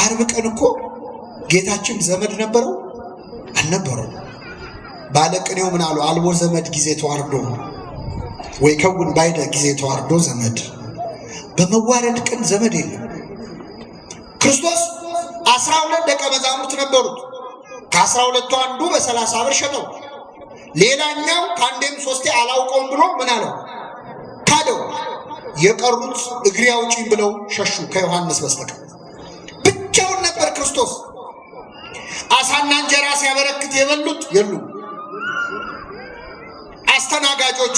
አርብ ቀን እኮ ጌታችን ዘመድ ነበረው አልነበረው? ባለቅኔው ምን አሉ? አልቦ ዘመድ ጊዜ ተዋርዶ ወይ ከውን ባይደ ጊዜ ተዋርዶ ዘመድ። በመዋረድ ቀን ዘመድ የለም። ክርስቶስ 12 ደቀ መዛሙርት ነበሩት። ከ12ቱ አንዱ በ30 ብር ሸጠው፣ ሌላኛው ከአንዴም ሶስቴ አላውቀውም ብሎ ምን አለው? ካደው። የቀሩት እግሬ አውጪኝ ብለው ሸሹ ከዮሐንስ በስተቀር። ብቻውን ነበር ክርስቶስ። አሳና እንጀራ ሲያበረክት የበሉት የሉም። አስተናጋጆቹ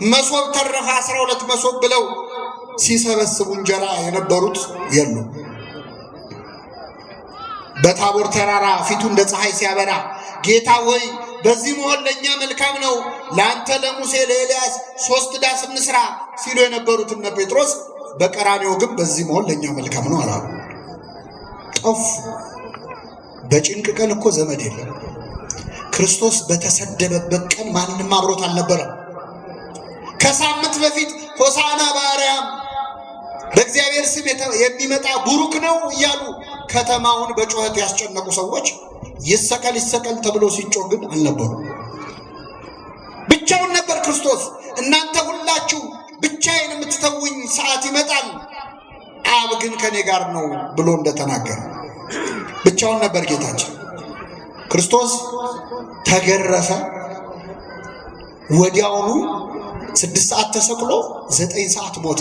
መሶብ ተረፈ 12 መሶብ ብለው ሲሰበስቡ እንጀራ የነበሩት የሉም። በታቦር ተራራ ፊቱ እንደ ፀሐይ ሲያበራ ጌታ ሆይ በዚህ መሆን ለኛ መልካም ነው፣ ለአንተ ለሙሴ ለኤልያስ 3 ዳስ እንስራ ሲሉ የነበሩት እነ ጴጥሮስ በቀራንዮ ግን በዚህ መሆን ለኛ መልካም ነው አላሉ። ጠፉ። በጭንቅ ቀን እኮ ዘመድ የለም። ክርስቶስ በተሰደበበት ቀን ማንንም አብሮት አልነበረም። ከሳምንት በፊት ሆሳዕና በአርያም በእግዚአብሔር ስም የሚመጣ ቡሩክ ነው እያሉ ከተማውን በጩኸት ያስጨነቁ ሰዎች ይሰቀል ይሰቀል ተብሎ ሲጮህ ግን አልነበሩ። ብቻውን ነበር ክርስቶስ። እናንተ ሁላችሁ ብቻዬን የምትተውኝ ሰዓት ይመጣል፣ አብ ግን ከኔ ጋር ነው ብሎ እንደተናገረ ብቻውን ነበር ጌታችን። ክርስቶስ ተገረፈ። ወዲያውኑ 6 ሰዓት ተሰቅሎ 9 ሰዓት ሞተ።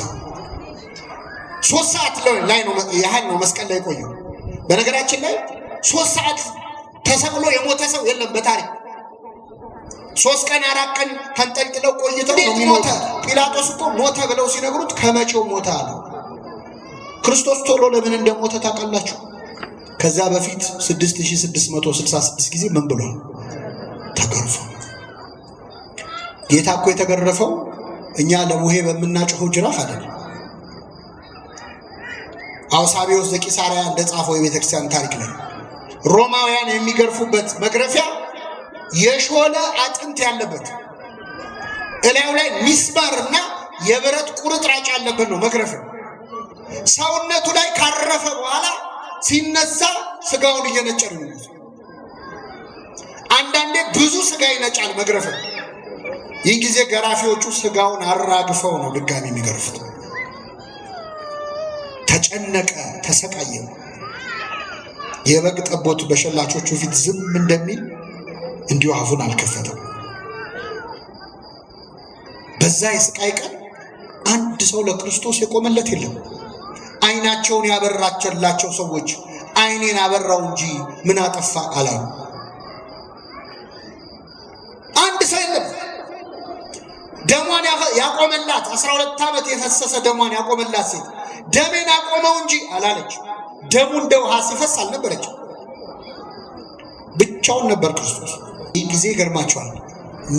3 ሰዓት ላይ ነው ያህል ነው መስቀል ላይ ቆየው። በነገራችን ላይ 3 ሰዓት ተሰቅሎ የሞተ ሰው የለም በታሪክ። 3 ቀን 4 ቀን ተንጠልጥለው ቆይተው ነው ሞተ። ጲላጦስ እኮ ሞተ ብለው ሲነግሩት ከመቼው ሞተ አለ። ክርስቶስ ቶሎ ለምን እንደሞተ ታውቃላችሁ? ከዛ በፊት 6666 ጊዜ ምን ብሏል? ተገርፎ። ጌታ እኮ የተገረፈው እኛ ለሙሄ በምናጭኸው ጅራፍ አይደለም። አውሳቢዎስ ዘቂሳርያ እንደጻፈው የቤተክርስቲያን ታሪክ ላይ ሮማውያን የሚገርፉበት መግረፊያ የሾለ አጥንት ያለበት እላዩ ላይ ሚስማርና የብረት ቁርጥራጭ ያለበት ነው መግረፊያ። ሰውነቱ ላይ ካረፈ በኋላ ሲነሳ ስጋውን እየነጨረ ነው። አንዳንዴ ብዙ ስጋ ይነጫል መግረፊያ። ይህ ጊዜ ገራፊዎቹ ስጋውን አራግፈው ነው ድጋሚ የሚገርፉት። ተጨነቀ፣ ተሰቃየ። የበግ ጠቦት በሸላቾቹ ፊት ዝም እንደሚል እንዲሁ አፉን አልከፈተም። በዛ የስቃይ ቀን አንድ ሰው ለክርስቶስ የቆመለት የለም። አይናቸውን ያበራቸላቸው ሰዎች አይኔን አበራው እንጂ ምን አጠፋ አላሉ። አንድ ሰው የለም። ደሟን ያቆመላት 12 ዓመት የፈሰሰ ደሟን ያቆመላት ሴት ደሜን አቆመው እንጂ አላለች። ደሙ እንደ ውሃ ሲፈስ አልነበረች። ብቻውን ነበር ክርስቶስ። ይህ ጊዜ ይገርማቸዋል።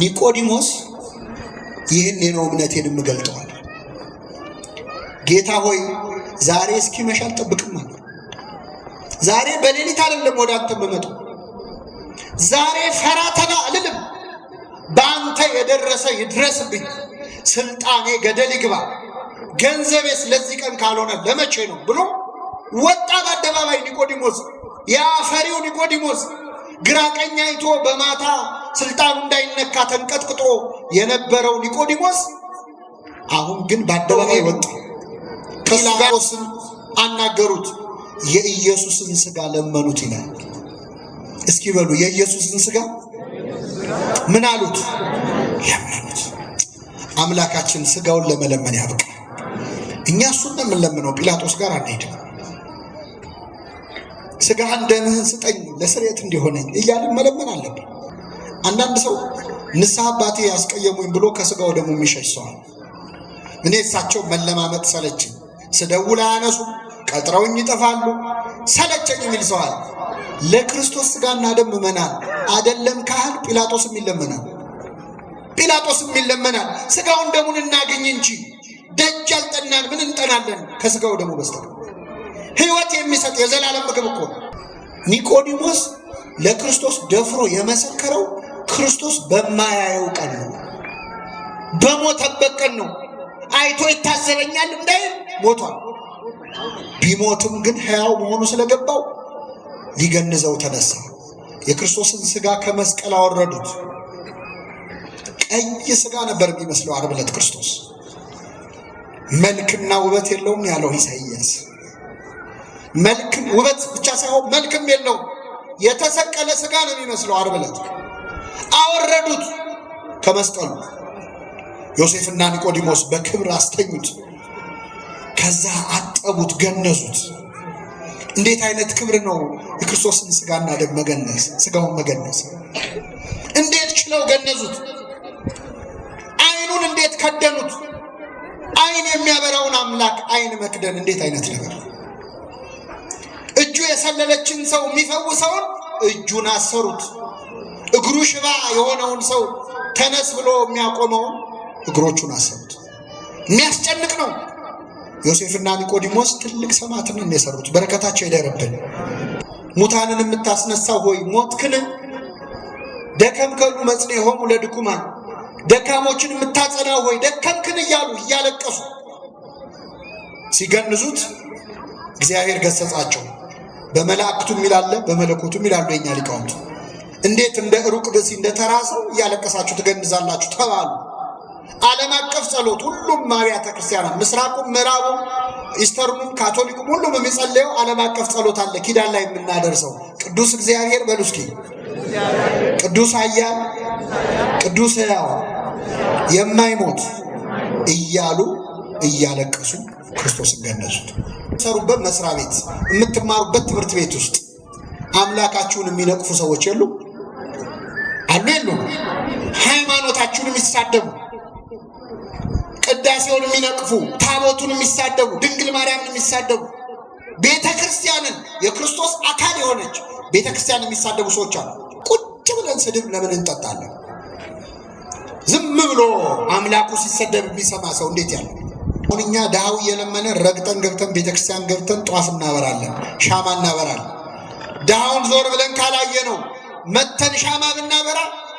ኒቆዲሞስ ይህን ነው እምነቴን የምገልጠዋል። ጌታ ሆይ ዛሬ እስኪመሽ አልጠብቅም አለ። ዛሬ በሌሊት አይደለም ወደ አንተ የምመጣው። ዛሬ ፈራተና አልልም። በአንተ የደረሰ ይድረስብኝ፣ ስልጣኔ ገደል ይግባ፣ ገንዘቤስ ለዚህ ቀን ካልሆነ ለመቼ ነው ብሎ ወጣ በአደባባይ። ኒቆዲሞስ ያ ፈሪው ኒቆዲሞስ ግራ ቀኝ አይቶ በማታ ስልጣኑ እንዳይነካ ተንቀጥቅጦ የነበረው ኒቆዲሞስ አሁን ግን በአደባባይ ወጣ። ጲላጦስን አናገሩት። የኢየሱስን ስጋ ለመኑት ይላል። እስኪ በሉ የኢየሱስን ስጋ ምን አሉት? ለመኑት። አምላካችን ስጋውን ለመለመን ያብቃ። እኛ እሱን ነው የምንለምነው፣ ጲላጦስ ጋር አንሄድም። ስጋህን ደምህን ስጠኝ ለስርየት እንዲሆነኝ እያልን መለመን አለብን። አንዳንድ ሰው ንስሐ አባቴ ያስቀየሙኝ ብሎ ከስጋው ደግሞ የሚሸሽ ሰዋል። እኔ እሳቸው መለማመጥ ሰለችኝ፣ ስደውል አያነሱም፣ ቀጥረውኝ ይጠፋሉ፣ ሰለቸኝ የሚል ሰዋል። ለክርስቶስ ስጋና ደም ምእመናን አይደለም ካህን ጲላጦስም ይለመናል። ጲላጦስም ይለመናል። ስጋውን ደሙን እናገኝ እንጂ ደጅ አልጠናን ምን እንጠናለን ከስጋው ደሙ በስተቀር? ሕይወት የሚሰጥ የዘላለም ምግብ እኮ ነው። ኒቆዲሞስ ለክርስቶስ ደፍሮ የመሰከረው ክርስቶስ በማያየው ቀን ነው፣ በሞተበት ቀን ነው። አይቶ ይታዘበኛል እንዳይል ሞቷል። ቢሞትም ግን ሕያው መሆኑ ስለገባው ሊገንዘው ተነሳ። የክርስቶስን ሥጋ ከመስቀል አወረዱት። ቀይ ሥጋ ነበር የሚመስለው ዓርብ ዕለት ክርስቶስ። መልክና ውበት የለውም ያለው ኢሳይያስ። መልክም ውበት ብቻ ሳይሆን መልክም የለውም። የተሰቀለ ሥጋ ነው የሚመስለው ዓርብ ዕለት። አወረዱት ከመስቀሉ። ዮሴፍና ኒቆዲሞስ በክብር አስተኙት። ከዛ አጠቡት፣ ገነዙት። እንዴት አይነት ክብር ነው የክርስቶስን ሥጋና ደም መገነዝ፣ ሥጋውን መገነዝ! እንዴት ችለው ገነዙት! አይኑን እንዴት ከደኑት! አይን የሚያበራውን አምላክ አይን መክደን እንዴት አይነት ነገር! እጁ የሰለለችን ሰው የሚፈውሰውን እጁን አሰሩት። እግሩ ሽባ የሆነውን ሰው ተነስ ብሎ የሚያቆመውን እግሮቹን አሰሩት። የሚያስጨንቅ ነው። ዮሴፍና ኒቆዲሞስ ትልቅ ሰማዕትነት የሰሩት። በረከታቸው ይደርብን። ሙታንን የምታስነሳው ሆይ ሞትክን? ደከምከሉ መጽኔሆሙ ለድኩማን፣ ደካሞችን የምታጸናው ሆይ ደከምክን እያሉ እያለቀሱ ሲገንዙት እግዚአብሔር ገሰጻቸው። በመላእክቱም ይላል በመለኮቱም ይላሉ የኛ ሊቃውንት። እንዴት እንደ ሩቅ ብእሲ እንደተራሰው እያለቀሳችሁ ትገንዛላችሁ ተባሉ። ዓለም አቀፍ ጸሎት ሁሉም አብያተ ክርስቲያናት ምስራቁም ምዕራቡም ኢስተርኑም ካቶሊኩም ሁሉም የሚጸልየው ዓለም አቀፍ ጸሎት አለ። ኪዳን ላይ የምናደርሰው ቅዱስ እግዚአብሔር በሉ እስኪ፣ ቅዱስ ኃያል ቅዱስ ሕያው የማይሞት እያሉ እያለቀሱ ክርስቶስን ገነዙት። ሰሩበት መስሪያ ቤት፣ የምትማሩበት ትምህርት ቤት ውስጥ አምላካችሁን የሚነቅፉ ሰዎች የሉ አሉ? የሉም? ሃይማኖታችሁን የሚሳደቡ፣ ቅዳሴውን የሚነቅፉ፣ ታቦቱን የሚሳደቡ፣ ድንግል ማርያምን የሚሳደቡ፣ ቤተ ክርስቲያንን የክርስቶስ አካል የሆነች ቤተ ክርስቲያን የሚሳደቡ ሰዎች አሉ። ቁጭ ብለን ስድብ ለምን እንጠጣለን? ዝም ብሎ አምላኩ ሲሰደብ የሚሰማ ሰው እንዴት ያለ! አሁን እኛ ድሃው እየለመነ ረግጠን ገብተን ቤተ ክርስቲያን ገብተን ጧፍ እናበራለን፣ ሻማ እናበራለን። ድሃውን ዞር ብለን ካላየ ነው መተን ሻማ ብናበራ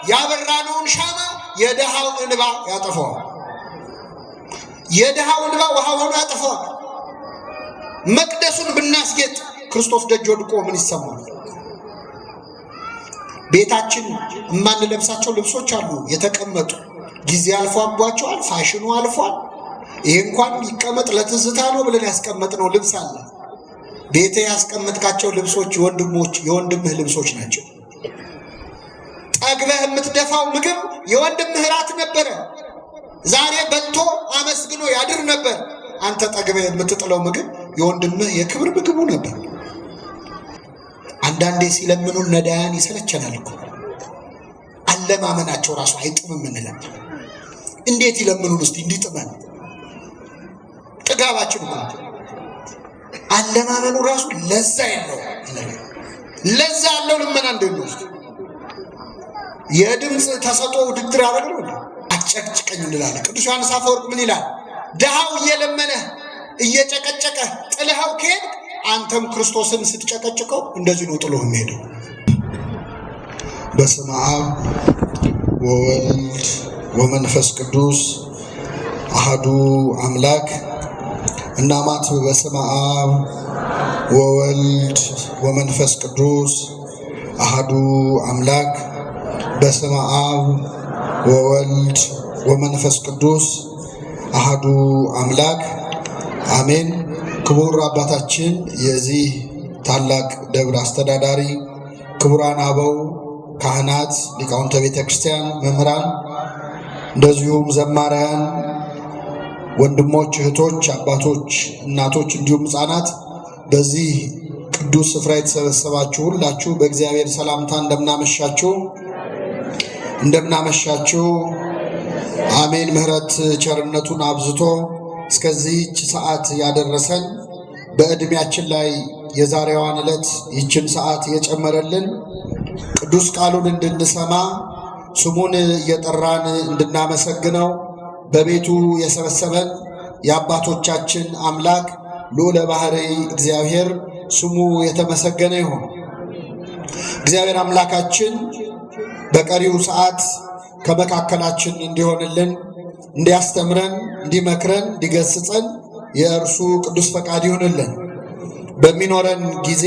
ያበራነውን ሻማ የድሃው እንባ ያጠፋዋል። የድሃው እንባ ውሃ ሆኖ ያጠፋዋል። መቅደሱን ብናስጌጥ ክርስቶስ ደጅ ወድቆ ምን ይሰማል? ቤታችን የማንለብሳቸው ልብሶች አሉ የተቀመጡ፣ ጊዜ አልፏባቸዋል፣ ፋሽኑ አልፏል። ይሄ እንኳን ይቀመጥ ለትዝታ ነው ብለን ያስቀመጥነው ልብስ አለ። ቤቴ ያስቀመጥካቸው ልብሶች የወንድምህ ልብሶች ናቸው። ጠግበህ የምትደፋው ምግብ የወንድምህ ራት ነበረ። ዛሬ በልቶ አመስግኖ ያድር ነበር። አንተ ጠግበህ የምትጥለው ምግብ የወንድምህ የክብር ምግቡ ነበር። አንዳንዴ ሲለምኑን ነዳያን ይሰለቸናል እኮ። አለማመናቸው ራሱ አይጥምም እንላለን። እንዴት ይለምኑን እስቲ እንዲጥመን? ጥጋባችን እኮ አለማመኑ ራሱ ለዛ ያለው ለዛ ያለው ልመና እንደሆነ ውስጥ የድምፅ ተሰጦ ውድድር አደረገው ነው። አጨቅጭቀኝ እንላለን። ቅዱስ ዮሐንስ አፈወርቅ ምን ይላል? ድሃው እየለመነ እየጨቀጨቀ ጥለኸው ከሄድ አንተም ክርስቶስን ስትጨቀጭቀው እንደዚህ ነው ጥሎ የሚሄደው። በስመ አብ ወወልድ ወመንፈስ ቅዱስ አሐዱ አምላክ እናማት በስመ አብ ወወልድ ወመንፈስ ቅዱስ አሐዱ አምላክ በስመ አብ ወወልድ ወመንፈስ ቅዱስ አሐዱ አምላክ አሜን። ክቡር አባታችን የዚህ ታላቅ ደብር አስተዳዳሪ፣ ክቡራን አበው ካህናት፣ ሊቃውንተ ቤተ ክርስቲያን፣ መምህራን፣ እንደዚሁም ዘማሪያን፣ ወንድሞች፣ እህቶች፣ አባቶች፣ እናቶች እንዲሁም ሕፃናት በዚህ ቅዱስ ስፍራ የተሰበሰባችሁ ሁላችሁ በእግዚአብሔር ሰላምታ እንደምናመሻችሁ አሜን። ምሕረት ቸርነቱን አብዝቶ እስከዚህች ሰዓት ያደረሰን በዕድሜያችን ላይ የዛሬዋን ዕለት ይችን ሰዓት የጨመረልን ቅዱስ ቃሉን እንድንሰማ ስሙን እየጠራን እንድናመሰግነው በቤቱ የሰበሰበን የአባቶቻችን አምላክ ልዑለ ባሕርይ እግዚአብሔር ስሙ የተመሰገነ ይሁን። እግዚአብሔር አምላካችን በቀሪው ሰዓት ከመካከላችን እንዲሆንልን፣ እንዲያስተምረን፣ እንዲመክረን፣ እንዲገስጸን የእርሱ ቅዱስ ፈቃድ ይሁንልን። በሚኖረን ጊዜ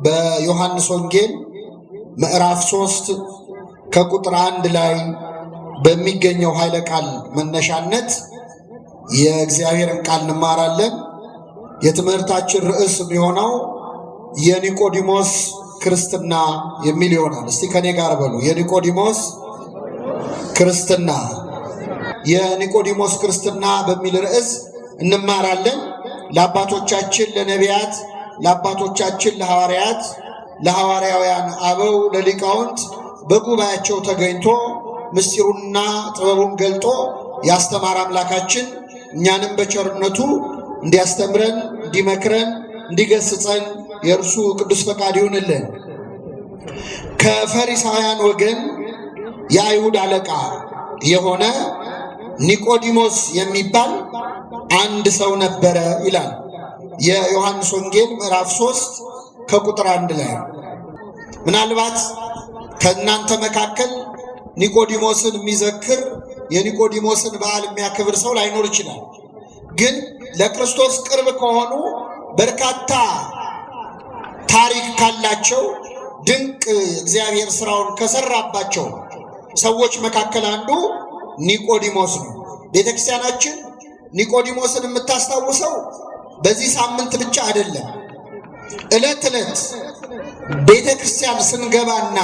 በዮሐንስ ወንጌል ምዕራፍ 3 ከቁጥር 1 ላይ በሚገኘው ኃይለ ቃል መነሻነት የእግዚአብሔርን ቃል እንማራለን። የትምህርታችን ርዕስ የሚሆነው የኒቆዲሞስ ክርስትና የሚል ይሆናል። እስቲ ከኔ ጋር በሉ፣ የኒቆዲሞስ ክርስትና። የኒቆዲሞስ ክርስትና በሚል ርዕስ እንማራለን። ለአባቶቻችን ለነቢያት፣ ለአባቶቻችን ለሐዋርያት፣ ለሐዋርያውያን አበው፣ ለሊቃውንት በጉባኤያቸው ተገኝቶ ምስጢሩንና ጥበቡን ገልጦ ያስተማረ አምላካችን እኛንም በቸርነቱ እንዲያስተምረን፣ እንዲመክረን፣ እንዲገስጸን የእርሱ ቅዱስ ፈቃድ ይሁንልን። ከፈሪሳውያን ወገን የአይሁድ አለቃ የሆነ ኒቆዲሞስ የሚባል አንድ ሰው ነበረ ይላል የዮሐንስ ወንጌል ምዕራፍ 3 ከቁጥር 1 ላይ። ምናልባት ከእናንተ መካከል ኒቆዲሞስን የሚዘክር የኒቆዲሞስን በዓል የሚያከብር ሰው ላይኖር ይችላል። ግን ለክርስቶስ ቅርብ ከሆኑ በርካታ ታሪክ ካላቸው ድንቅ እግዚአብሔር ስራውን ከሰራባቸው ሰዎች መካከል አንዱ ኒቆዲሞስ ነው። ቤተክርስቲያናችን ኒቆዲሞስን የምታስታውሰው በዚህ ሳምንት ብቻ አይደለም። ዕለት ዕለት ቤተክርስቲያን ስንገባና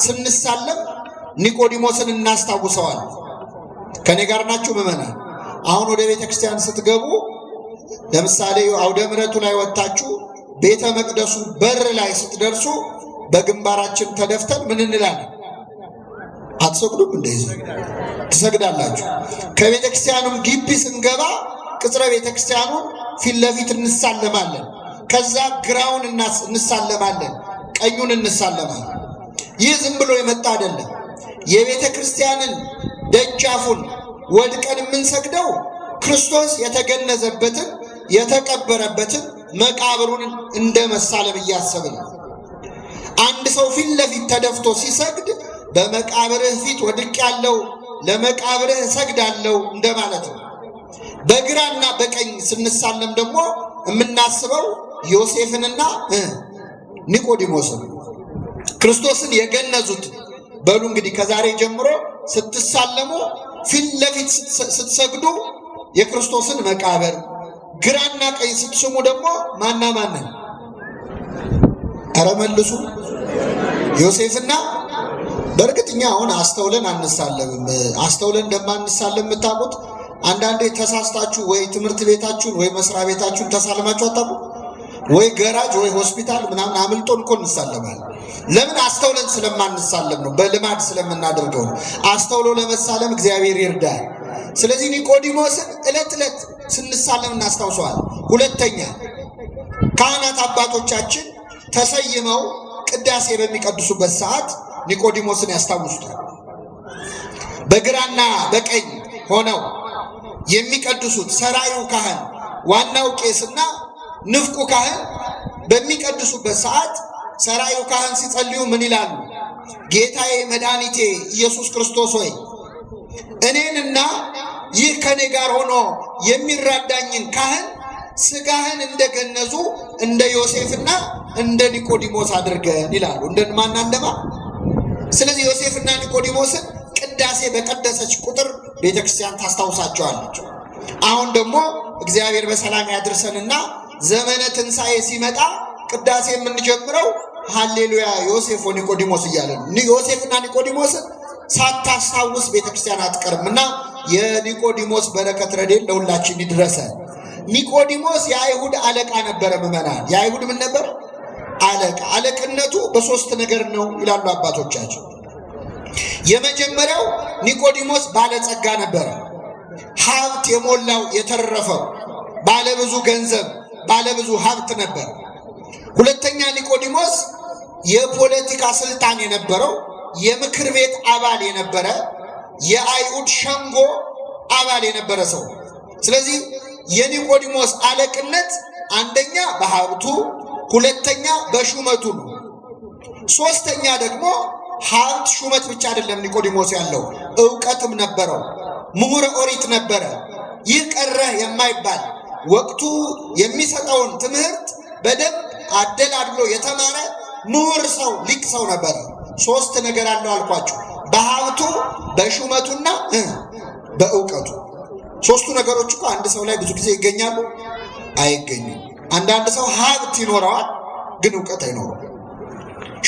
ስንሳለም ኒቆዲሞስን እናስታውሰዋል። ከኔ ጋር ናችሁ ምዕመናን? አሁን ወደ ቤተክርስቲያን ስትገቡ ለምሳሌ አውደ ምሕረቱ ላይ ወጣችሁ ቤተ መቅደሱ በር ላይ ስትደርሱ በግንባራችን ተደፍተን ምን እንላለን? አትሰግዱም? እንደዚህ ትሰግዳላችሁ። ከቤተክርስቲያኑም ግቢ ስንገባ ቅጽረ ቤተክርስቲያኑን ፊት ለፊት እንሳለማለን። ከዛ ግራውን እንሳለማለን፣ ቀኙን እንሳለማለን። ይህ ዝም ብሎ የመጣ አይደለም። የቤተ ክርስቲያንን ደጃፉን ወድቀን የምንሰግደው ክርስቶስ የተገነዘበትን የተቀበረበትን መቃብሩን እንደ መሳለም እያሰብን። አንድ ሰው ፊት ለፊት ተደፍቶ ሲሰግድ በመቃብርህ ፊት ወድቅ ያለው ለመቃብርህ እሰግዳለሁ እንደማለት ነው። በግራና በቀኝ ስንሳለም ደግሞ የምናስበው ዮሴፍንና ኒቆዲሞስን ክርስቶስን የገነዙት። በሉ እንግዲህ ከዛሬ ጀምሮ ስትሳለሙ ፊት ለፊት ስትሰግዱ የክርስቶስን መቃብር፣ ግራና ቀኝ ስትስሙ ደግሞ ማና ማንን? ኧረ መልሱ። ዮሴፍና በእርግጥኛ አሁን አስተውለን አንሳለምም። አስተውለን እንደማንሳለም የምታውቁት አንዳንዴ ተሳስታችሁ ወይ ትምህርት ቤታችሁን ወይ መስሪያ ቤታችሁን ተሳልማችሁ አታውቁ? ወይ ገራጅ ወይ ሆስፒታል ምናምን አምልጦን እኮ እንሳለማለን። ለምን? አስተውለን ስለማንሳለም ነው። በልማድ ስለምናደርገው ነው። አስተውሎ ለመሳለም እግዚአብሔር ይርዳል። ስለዚህ ኒቆዲሞስን ዕለት ዕለት ስንሳለም እናስታውሰዋል። ሁለተኛ ካህናት አባቶቻችን ተሰይመው ቅዳሴ በሚቀድሱበት ሰዓት ኒቆዲሞስን ያስታውሱታል። በግራና በቀኝ ሆነው የሚቀድሱት ሰራዩ ካህን፣ ዋናው ቄስና ንፍቁ ካህን በሚቀድሱበት ሰዓት ሰራዩ ካህን ሲጸልዩ ምን ይላሉ? ጌታዬ መድኃኒቴ ኢየሱስ ክርስቶስ ሆይ እኔንና ይህ ከኔ ጋር ሆኖ የሚራዳኝን ካህን ስጋህን እንደገነዙ እንደ ዮሴፍና እንደ ኒቆዲሞስ አድርገን ይላሉ። እንደማና እንደማ። ስለዚህ ዮሴፍና ኒቆዲሞስን ቅዳሴ በቀደሰች ቁጥር ቤተክርስቲያን ታስታውሳቸዋለች። አሁን ደግሞ እግዚአብሔር በሰላም ያድርሰንና ዘመነ ትንሣኤ ሲመጣ ቅዳሴ የምንጀምረው ሃሌሉያ ዮሴፍ ወኒቆዲሞስ እያለ ነው። ዮሴፍና ኒቆዲሞስን ሳታስታውስ ቤተክርስቲያን አትቀርምና የኒቆዲሞስ በረከት ረድኤት ለሁላችን ይድረሰ። ኒቆዲሞስ የአይሁድ አለቃ ነበረ። ምዕመናን፣ የአይሁድ ምን ነበር? አለቃ። አለቅነቱ በሶስት ነገር ነው ይላሉ አባቶቻችን። የመጀመሪያው ኒቆዲሞስ ባለጸጋ ነበረ። ሀብት የሞላው የተረፈው ባለብዙ ገንዘብ ባለብዙ ሀብት ነበር። ሁለተኛ ኒቆዲሞስ የፖለቲካ ስልጣን የነበረው የምክር ቤት አባል የነበረ የአይሁድ ሸንጎ አባል የነበረ ሰው። ስለዚህ የኒቆዲሞስ አለቅነት አንደኛ በሀብቱ፣ ሁለተኛ በሹመቱ ነው። ሶስተኛ ደግሞ ሀብት ሹመት ብቻ አይደለም ኒቆዲሞስ ያለው፣ ዕውቀትም ነበረው። ምሁረ ኦሪት ነበረ። ይህ ቀረ የማይባል ወቅቱ የሚሰጠውን ትምህርት በደንብ አደላድሎ የተማረ ምሁር ሰው ሊቅ ሰው ነበር። ሶስት ነገር አለው አልኳችሁ፣ በሀብቱ በሹመቱና በእውቀቱ። ሶስቱ ነገሮች እኮ አንድ ሰው ላይ ብዙ ጊዜ ይገኛሉ? አይገኙም። አንዳንድ ሰው ሀብት ይኖረዋል ግን እውቀት አይኖረውም።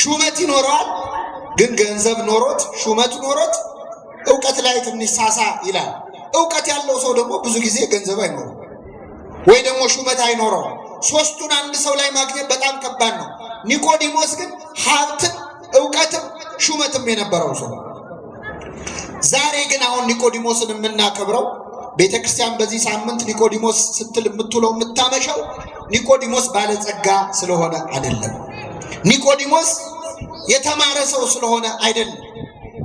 ሹመት ይኖረዋል ግን ገንዘብ ኖሮት ሹመት ኖሮት እውቀት ላይ ትንሽ ሳሳ ይላል። እውቀት ያለው ሰው ደግሞ ብዙ ጊዜ ገንዘብ አይኖረው ወይ ደግሞ ሹመት አይኖረው። ሶስቱን አንድ ሰው ላይ ማግኘት በጣም ከባድ ነው። ኒቆዲሞስ ግን ሀብትም እውቀትም ሹመትም የነበረው ሰው። ዛሬ ግን አሁን ኒቆዲሞስን የምናከብረው ቤተክርስቲያን በዚህ ሳምንት ኒቆዲሞስ ስትል የምትውለው የምታመሸው ኒቆዲሞስ ባለጸጋ ስለሆነ አይደለም። ኒቆዲሞስ የተማረ ሰው ስለሆነ አይደለም።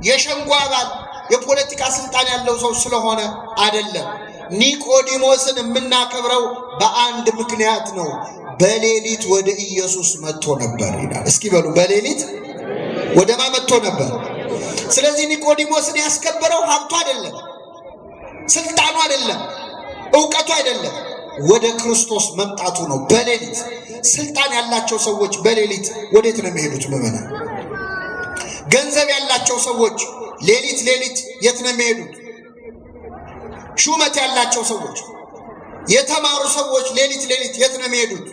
የሸንጎ አባል የፖለቲካ ስልጣን ያለው ሰው ስለሆነ አይደለም። ኒቆዲሞስን የምናከብረው በአንድ ምክንያት ነው። በሌሊት ወደ ኢየሱስ መጥቶ ነበር ይላል። እስኪ በሉ በሌሊት ወደ ማን መጥቶ ነበር? ስለዚህ ኒቆዲሞስን ያስከበረው ሀብቱ አይደለም፣ ስልጣኑ አይደለም፣ እውቀቱ አይደለም፣ ወደ ክርስቶስ መምጣቱ ነው። በሌሊት ስልጣን ያላቸው ሰዎች በሌሊት ወዴት ነው የሚሄዱት? ምዕመናን፣ ገንዘብ ያላቸው ሰዎች ሌሊት የት ነው የሚሄዱት? ሹመት ያላቸው ሰዎች፣ የተማሩ ሰዎች ሌሊት የት ነው የሚሄዱት?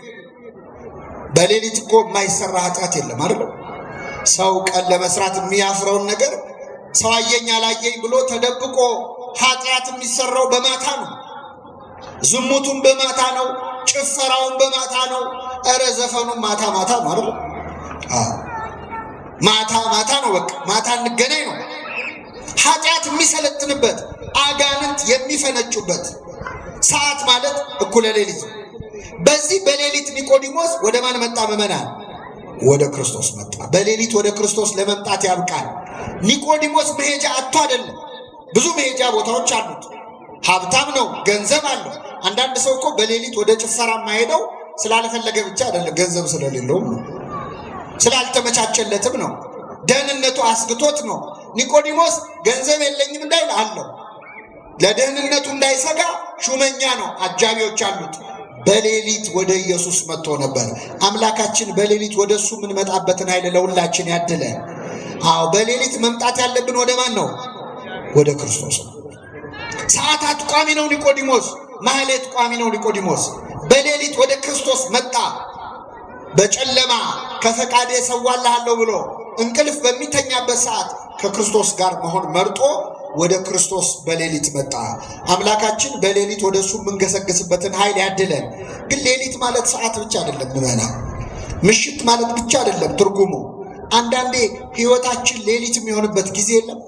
በሌሊት እኮ የማይሰራ ኃጢአት የለም አይደል? ሰው ቀን ለመስራት የሚያፍረውን ነገር ሰው አየኝ አላየኝ ብሎ ተደብቆ ኃጢአት የሚሰራው በማታ ነው። ዝሙቱም በማታ ነው፣ ጭፈራውም በማታ ነው። እረ ዘፈኑም ማታ ነው አይደል? ማታ ነው። በቃ ማታ እንገናኝ ነው። ኃጢአት የሚሰለጥንበት አጋንንት የሚፈነጩበት ሰዓት ማለት እኩለ ሌሊት። በዚህ በሌሊት ኒቆዲሞስ ወደ ማን መጣ? ምዕመናን፣ ወደ ክርስቶስ መጣ። በሌሊት ወደ ክርስቶስ ለመምጣት ያብቃል። ኒቆዲሞስ መሄጃ አጥቶ አይደለም፣ ብዙ መሄጃ ቦታዎች አሉት። ሀብታም ነው፣ ገንዘብ አለው። አንዳንድ ሰው እኮ በሌሊት ወደ ጭፈራ የማይሄደው ስላልፈለገ ብቻ አይደለም፣ ገንዘብ ስለሌለውም ነው፣ ስላልተመቻቸለትም ነው፣ ደህንነቱ አስግቶት ነው። ኒቆዲሞስ ገንዘብ የለኝም እንዳይል አለው። ለደህንነቱ እንዳይሰጋ ሹመኛ ነው፣ አጃቢዎች አሉት። በሌሊት ወደ ኢየሱስ መጥቶ ነበር። አምላካችን በሌሊት ወደ እሱ የምንመጣበትን ኃይል ለሁላችን ያድለን። በሌሊት መምጣት ያለብን ወደ ማን ነው? ወደ ክርስቶስ ነው። ሰዓታት ቋሚ ነው ኒቆዲሞስ፣ ማህሌት ቋሚ ነው ኒቆዲሞስ። በሌሊት ወደ ክርስቶስ መጣ። በጨለማ ከፈቃዴ እሰዋልሃለሁ ብሎ እንቅልፍ በሚተኛበት ሰዓት ከክርስቶስ ጋር መሆን መርጦ ወደ ክርስቶስ በሌሊት መጣ። አምላካችን በሌሊት ወደ እሱ የምንገሰግስበትን ኃይል ያድለን። ግን ሌሊት ማለት ሰዓት ብቻ አይደለም ምዕመናን፣ ምሽት ማለት ብቻ አይደለም ትርጉሙ። አንዳንዴ ህይወታችን ሌሊት የሚሆንበት ጊዜ የለም?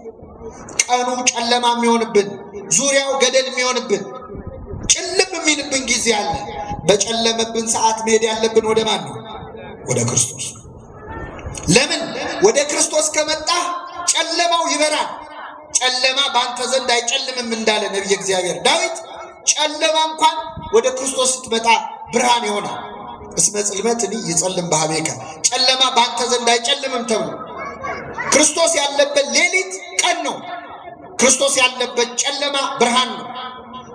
ቀኑ ጨለማ የሚሆንብን፣ ዙሪያው ገደል የሚሆንብን፣ ጭልም የሚልብን ጊዜ አለ። በጨለመብን ሰዓት መሄድ ያለብን ወደ ማን ነው? ወደ ክርስቶስ። ለምን? ወደ ክርስቶስ ከመጣ ጨለማው ይበራል። ጨለማ በአንተ ዘንድ አይጨልምም እንዳለ ነቢየ እግዚአብሔር ዳዊት፣ ጨለማ እንኳን ወደ ክርስቶስ ስትመጣ ብርሃን ይሆናል። እስመ ጽልመትኒ ይጸልም በኀቤከ፣ ጨለማ በአንተ ዘንድ አይጨልምም ተብሎ ክርስቶስ ያለበት ሌሊት ቀን ነው። ክርስቶስ ያለበት ጨለማ ብርሃን ነው።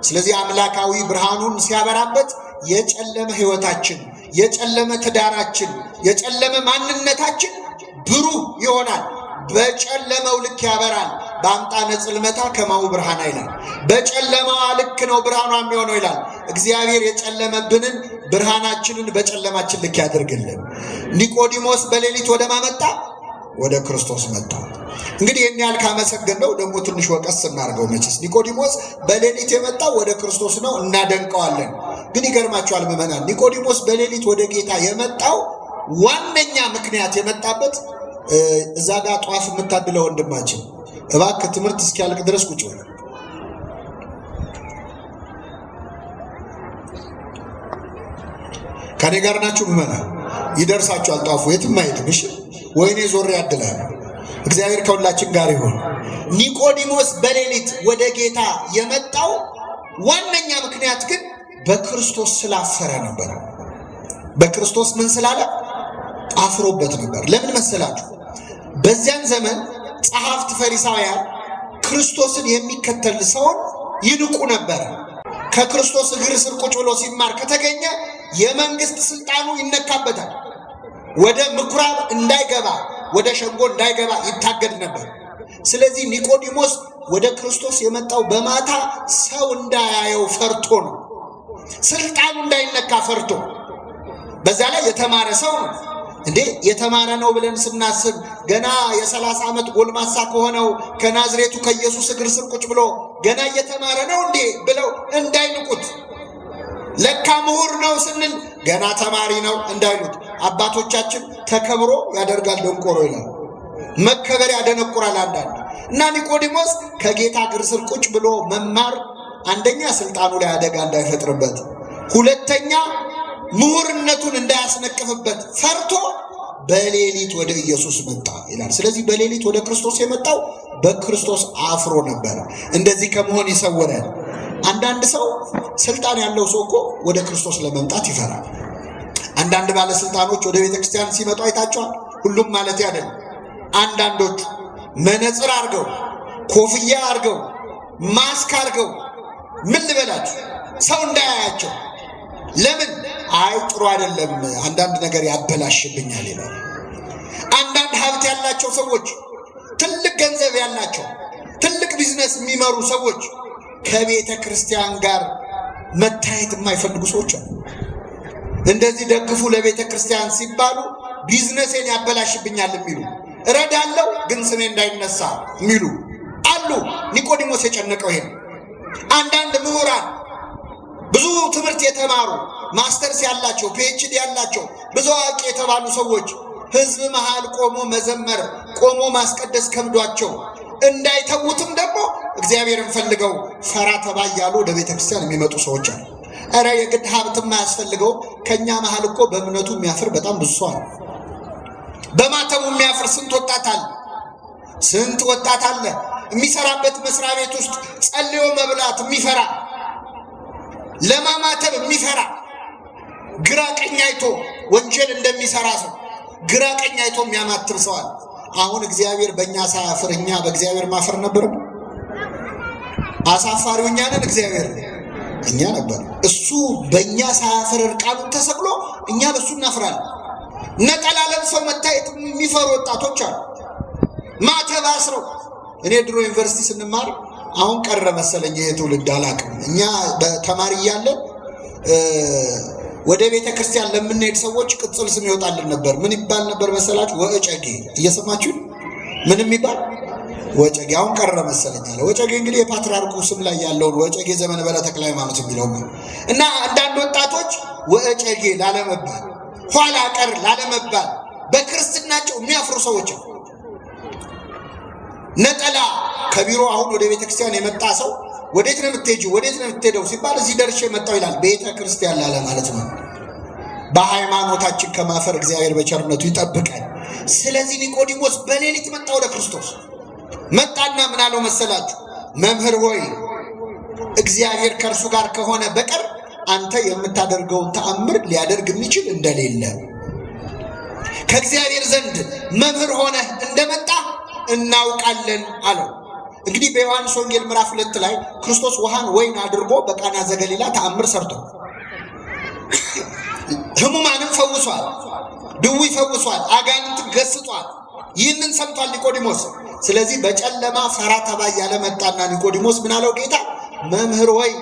ስለዚህ አምላካዊ ብርሃኑን ሲያበራበት የጨለመ ህይወታችን፣ የጨለመ ትዳራችን፣ የጨለመ ማንነታችን ብሩህ ይሆናል። በጨለመው ልክ ያበራል። በአምጣነ ጽልመታ ከማሁ ብርሃን ይላል። በጨለማዋ ልክ ነው ብርሃኗ የሚሆነው ይላል። እግዚአብሔር የጨለመብንን ብርሃናችንን በጨለማችን ልክ ያደርግልን። ኒቆዲሞስ በሌሊት ወደ ማን መጣ? ወደ ክርስቶስ መጣ። እንግዲህ ይህን ያህል ካመሰገንነው ደግሞ ትንሽ ወቀስ እናድርገው። መቼስ ኒቆዲሞስ በሌሊት የመጣው ወደ ክርስቶስ ነው፣ እናደንቀዋለን። ግን ይገርማቸዋል ምዕመናን፣ ኒቆዲሞስ በሌሊት ወደ ጌታ የመጣው ዋነኛ ምክንያት የመጣበት እዛ ጋር ጧፍ የምታድለው ወንድማችን እባክህ ትምህርት እስኪያልቅ ድረስ ቁጭ በል። ከኔ ጋር ናችሁ ምዕመናን? ይደርሳችኋል ጧፉ፣ የትም አይሄድም። እሺ፣ ወይኔ ዞሬ ያድላለሁ። እግዚአብሔር ከሁላችን ጋር ይሁን። ኒቆዲሞስ በሌሊት ወደ ጌታ የመጣው ዋነኛ ምክንያት ግን በክርስቶስ ስላፈረ ነበር። በክርስቶስ ምን ስላለ? አፍሮበት ነበር። ለምን መሰላችሁ? በዚያን ዘመን ጸሐፍት ፈሪሳውያን ክርስቶስን የሚከተል ሰውን ይንቁ ነበር። ከክርስቶስ እግር ስር ቁጭ ብሎ ሲማር ከተገኘ የመንግስት ስልጣኑ ይነካበታል። ወደ ምኩራብ እንዳይገባ ወደ ሸንጎ እንዳይገባ ይታገድ ነበር። ስለዚህ ኒቆዲሞስ ወደ ክርስቶስ የመጣው በማታ ሰው እንዳያየው ፈርቶ ነው። ስልጣኑ እንዳይነካ ፈርቶ። በዛ ላይ የተማረ ሰው ነው እንዴ። የተማረ ነው ብለን ስናስብ ገና የ30 ዓመት ጎልማሳ ከሆነው ከናዝሬቱ ከኢየሱስ እግር ስር ቁጭ ብሎ ገና እየተማረ ነው እንዴ ብለው እንዳይንቁት፣ ለካ ምሁር ነው ስንል ገና ተማሪ ነው እንዳይሉት። አባቶቻችን ተከብሮ ያደርጋል ደንቆሮ ይላል። መከበር ያደነቁራል አንዳንድ። እና ኒቆዲሞስ ከጌታ እግር ስር ቁጭ ብሎ መማር አንደኛ ስልጣኑ ላይ አደጋ እንዳይፈጥርበት፣ ሁለተኛ ምሁርነቱን እንዳያስነቅፍበት ፈርቶ በሌሊት ወደ ኢየሱስ መጣ ይላል። ስለዚህ በሌሊት ወደ ክርስቶስ የመጣው በክርስቶስ አፍሮ ነበር። እንደዚህ ከመሆን ይሰውረን። አንዳንድ ሰው ስልጣን ያለው ሰው እኮ ወደ ክርስቶስ ለመምጣት ይፈራል። አንዳንድ ባለስልጣኖች ወደ ቤተክርስቲያን ሲመጡ አይታቸዋል። ሁሉም ማለት አይደለም። አንዳንዶቹ መነጽር አድርገው ኮፍያ አድርገው ማስክ አድርገው ምን ልበላችሁ ሰው እንዳያያቸው። ለምን? አይ ጥሩ አይደለም፣ አንዳንድ ነገር ያበላሽብኛል ይላል። አንዳንድ ሀብት ያላቸው ሰዎች፣ ትልቅ ገንዘብ ያላቸው፣ ትልቅ ቢዝነስ የሚመሩ ሰዎች ከቤተ ክርስቲያን ጋር መታየት የማይፈልጉ ሰዎች አሉ። እንደዚህ ደግፉ ለቤተ ክርስቲያን ሲባሉ ቢዝነሴን ያበላሽብኛል የሚሉ፣ እረዳለሁ ግን ስሜ እንዳይነሳ የሚሉ አሉ። ኒቆዲሞስ የጨነቀው ይሄ። አንዳንድ ምሁራን ብዙ ትምህርት የተማሩ ማስተርስ ያላቸው ፒኤችዲ ያላቸው ብዙ አዋቂ የተባሉ ሰዎች ህዝብ መሃል ቆሞ መዘመር ቆሞ ማስቀደስ ከብዷቸው እንዳይተውትም ደግሞ እግዚአብሔርን ፈልገው ፈራ ተባ እያሉ ወደ ቤተ ክርስቲያን የሚመጡ ሰዎች አሉ። ኧረ የግድ ሀብትም አያስፈልገው። ከኛ መሃል እኮ በእምነቱ የሚያፍር በጣም ብዙ ሰው አለ። በማተቡ የሚያፍር ስንት ወጣት አለ፣ ስንት ወጣት አለ። የሚሰራበት መስሪያ ቤት ውስጥ ጸልዮ መብላት የሚፈራ፣ ለማማተብ የሚፈራ፣ ግራ ቀኝ አይቶ ወንጀል እንደሚሰራ ሰው ግራ ቀኝ አይቶ የሚያማትብ ሰው አለ። አሁን እግዚአብሔር በእኛ ሳያፍር እኛ በእግዚአብሔር ማፈር ነበር? አሳፋሪው እኛ ነን፣ እግዚአብሔር እኛ ነበር። እሱ በእኛ ሳያፍር እርቃኑን ተሰቅሎ እኛ በሱ እናፍራለን። ነጠላ ለብሰው መታየት የሚፈሩ ወጣቶች አሉ። ማተብ አስረው። እኔ ድሮ ዩኒቨርሲቲ ስንማር አሁን ቀረ መሰለኝ ይሄ ትውልድ አላውቅም። እኛ በተማሪ እያለን ወደ ቤተ ክርስቲያን ለምንሄድ ሰዎች ቅጽል ስም ይወጣልን ነበር። ምን ይባል ነበር መሰላችሁ? ወጨጌ። እየሰማችሁ? ምን የሚባል ወጨጌ። አሁን ቀረ መሰለኝ አለ። ወጨጌ እንግዲህ የፓትርያርኩ ስም ላይ ያለውን ወጨጌ ዘመነ በለ ተክለ ሃይማኖት የሚለው እና አንዳንድ ወጣቶች ወጨጌ ላለመባል ኋላ ቀር ላለመባል በክርስትናቸው የሚያፍሩ ሰዎች ነው። ነጠላ ከቢሮ አሁን ወደ ቤተ ክርስቲያን የመጣ ሰው ወዴት ነው የምትሄጂው? ወዴት ነው የምትሄደው ሲባል እዚህ ደርሼ መጣሁ ይላል። ቤተ ክርስቲያን ላለ ማለት ነው። በሃይማኖታችን ከማፈር እግዚአብሔር በቸርነቱ ይጠብቃል። ስለዚህ ኒቆዲሞስ በሌሊት መጣ ወደ ክርስቶስ። መጣና ምን አለው መሰላችሁ? መምህር ሆይ እግዚአብሔር ከእርሱ ጋር ከሆነ በቀር አንተ የምታደርገውን ተአምር ሊያደርግ የሚችል እንደሌለ፣ ከእግዚአብሔር ዘንድ መምህር ሆነህ እንደመጣ እናውቃለን አለው። እንግዲህ በዮሐንስ ወንጌል ምዕራፍ 2 ላይ ክርስቶስ ውሃን ወይን አድርጎ በቃና ዘገሊላ ተአምር ሰርቷል። ሕሙማንን ፈውሷል፣ ድውይ ፈውሷል፣ አጋንንትን ገስጿል። ይህንን ሰምቷል ኒቆዲሞስ። ስለዚህ በጨለማ ፈራ ተባ ያለ መጣና ኒቆዲሞስ ምን አለው? ጌታ መምህር ሆይ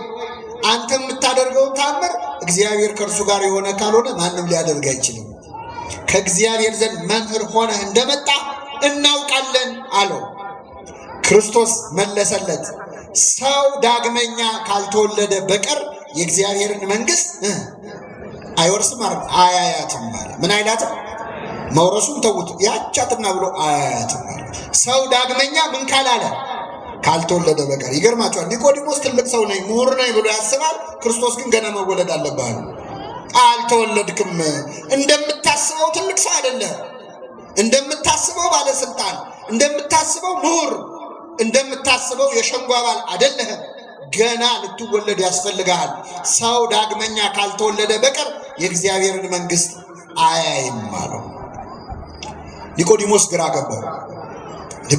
አንተ የምታደርገውን ተአምር እግዚአብሔር ከእርሱ ጋር የሆነ ካልሆነ ማንም ሊያደርግ አይችልም። ከእግዚአብሔር ዘንድ መምህር ሆነህ እንደመጣ እናውቃለን አለው። ክርስቶስ መለሰለት፣ ሰው ዳግመኛ ካልተወለደ በቀር የእግዚአብሔርን መንግሥት አይወርስም አያያትም ማለት። ምን አይላትም? መውረሱን ተውት፣ ያቻትና ብሎ አያያትም ማለት። ሰው ዳግመኛ ምን ካላለ ካልተወለደ በቀር። ይገርማቸዋል። ኒቆዲሞስ ትልቅ ሰው ነኝ ምሁር ነኝ ብሎ ያስባል። ክርስቶስ ግን ገና መወለድ አለብህ። አልተወለድክም። እንደምታስበው ትልቅ ሰው አይደለም። እንደምታስበው ባለስልጣን፣ እንደምታስበው ምሁር፣ እንደምታስበው የሸንጎ አባል አይደለህም። ገና ልትወለድ ያስፈልጋል። ሰው ዳግመኛ ካልተወለደ በቀር የእግዚአብሔርን መንግሥት አያይም አለው። ኒቆዲሞስ ግራ ገባው።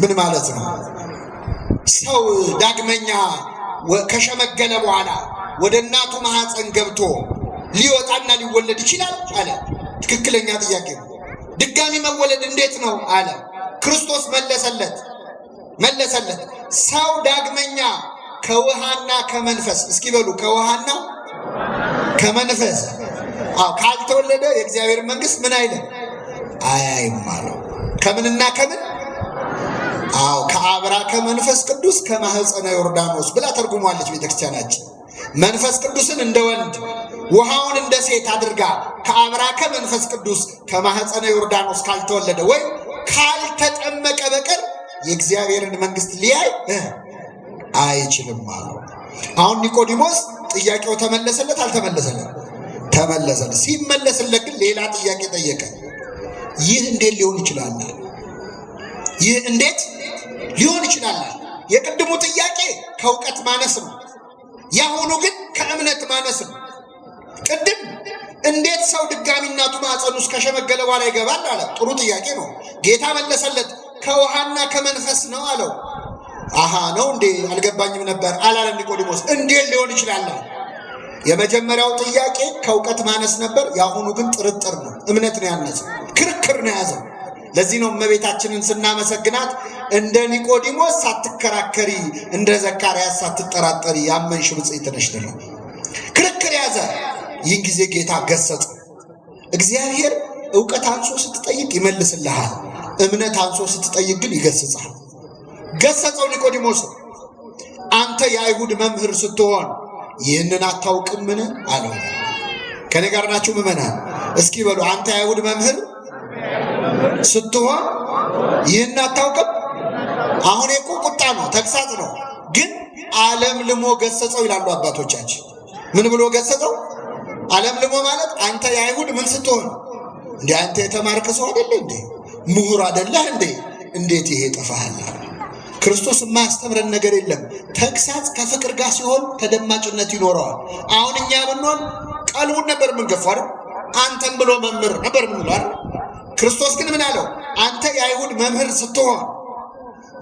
ምን ማለት ነው? ሰው ዳግመኛ ከሸመገለ በኋላ ወደ እናቱ ማህፀን ገብቶ ሊወጣና ሊወለድ ይችላል አለ። ትክክለኛ ጥያቄ ነው። ድጋሚ መወለድ እንዴት ነው አለ። ክርስቶስ መለሰለት ሰው ዳግመኛ ከውሃና ከመንፈስ እስኪ በሉ ከውሃና ከመንፈስ ካልተወለደ የእግዚአብሔር መንግስት ምን አይልም አያይም አለው። ከምንና ከምን ከአብራ ከመንፈስ ቅዱስ ከማህፀነ ዮርዳኖስ ብላ ተርጉሟለች ቤተክርስቲያናችን። መንፈስ ቅዱስን እንደ ወንድ ውሃውን እንደ ሴት አድርጋ ከአብራ ከመንፈስ ቅዱስ ከማህፀነ ዮርዳኖስ ካልተወለደ ወይ ካልተጠመቀ በቀር የእግዚአብሔርን መንግስት ሊያይ አይችልም አለው። አሁን ኒቆዲሞስ ጥያቄው ተመለሰለት አልተመለሰለት? ተመለሰለት። ሲመለስለት ግን ሌላ ጥያቄ ጠየቀ። ይህ እንዴት ሊሆን ይችላል? ይህ እንዴት ሊሆን ይችላል? የቅድሙ ጥያቄ ከእውቀት ማነስ ነው። ያሁኑ ግን ከእምነት ማነስ ነው። ቅድም እንዴት ሰው ድጋሚ እናቱ ማህፀን ውስጥ ከሸመገለ በኋላ ይገባል አለ። ጥሩ ጥያቄ ነው። ጌታ መለሰለት ከውሃና ከመንፈስ ነው አለው። አሃ ነው እንዴ? አልገባኝም ነበር አላለም ኒቆዲሞስ። እንዴት ሊሆን ይችላል? የመጀመሪያው ጥያቄ ከእውቀት ማነስ ነበር። ያሁኑ ግን ጥርጥር ነው፣ እምነት ነው ያነሰው፣ ክርክር ነው ያዘው። ለዚህ ነው እመቤታችንን ስናመሰግናት እንደ ኒቆዲሞስ ሳትከራከሪ እንደ ዘካርያስ ሳትጠራጠሪ ያመንሽ ብፅዕት ነሽ ነው። ክርክር ያዘ። ይህን ጊዜ ጌታ ገሰጸ። እግዚአብሔር እውቀት አንሶ ስትጠይቅ ይመልስልሃል፣ እምነት አንሶ ስትጠይቅ ግን ይገስጻል። ገሰጸው ኒቆዲሞስ። አንተ የአይሁድ መምህር ስትሆን ይህንን አታውቅምን አለው። ከኔ ጋር ናችሁ ምዕመናን? እስኪ በሉ አንተ የአይሁድ መምህር ስትሆን ይህን አታውቅም? አሁን እኮ ቁጣ ነው፣ ተግሳጽ ነው። ግን ዓለም ልሞ ገሰጸው ይላሉ አባቶቻችን። ምን ብሎ ገሰጸው? ዓለም ልሞ ማለት አንተ የአይሁድ ምን ስትሆን እንዴ? አንተ የተማርክ ሰው አይደለ እንዴ? ምሁር አይደለህ እንዴ? እንዴት ይሄ ጠፋሃል? ክርስቶስ የማያስተምረን ነገር የለም። ተግሳጽ ከፍቅር ጋር ሲሆን ተደማጭነት ይኖረዋል። አሁን እኛ ብንሆን ቀልቡን ነበር የምንገፋው አይደል? አንተም ብሎ መምህር ነበር የምንለው አይደል? ክርስቶስ ግን ምን አለው? አንተ የአይሁድ መምህር ስትሆን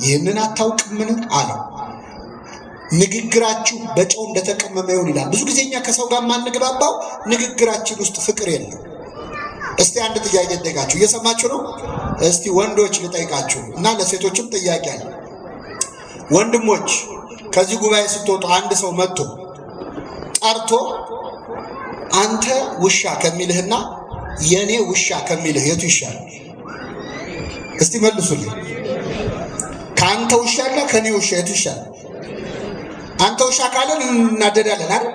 ይህንን አታውቅምን አለው። ንግግራችሁ በጨው እንደተቀመመ ይሁን ይላል። ብዙ ጊዜ እኛ ከሰው ጋር ማንግባባው ንግግራችን ውስጥ ፍቅር የለም። እስቲ አንድ ጥያቄ ልጠይቃችሁ፣ እየሰማችሁ ነው? እስቲ ወንዶች ልጠይቃችሁ እና ለሴቶችም ጥያቄ አለ። ወንድሞች ከዚህ ጉባኤ ስትወጡ አንድ ሰው መጥቶ ጠርቶ አንተ ውሻ ከሚልህና የኔ ውሻ ከሚልህ የቱ ይሻላል? እስቲ መልሱልኝ። ከአንተ ውሻና ከኔ ውሻ የቱ ይሻላል? አንተ ውሻ ካለን እናደዳለን አይደል?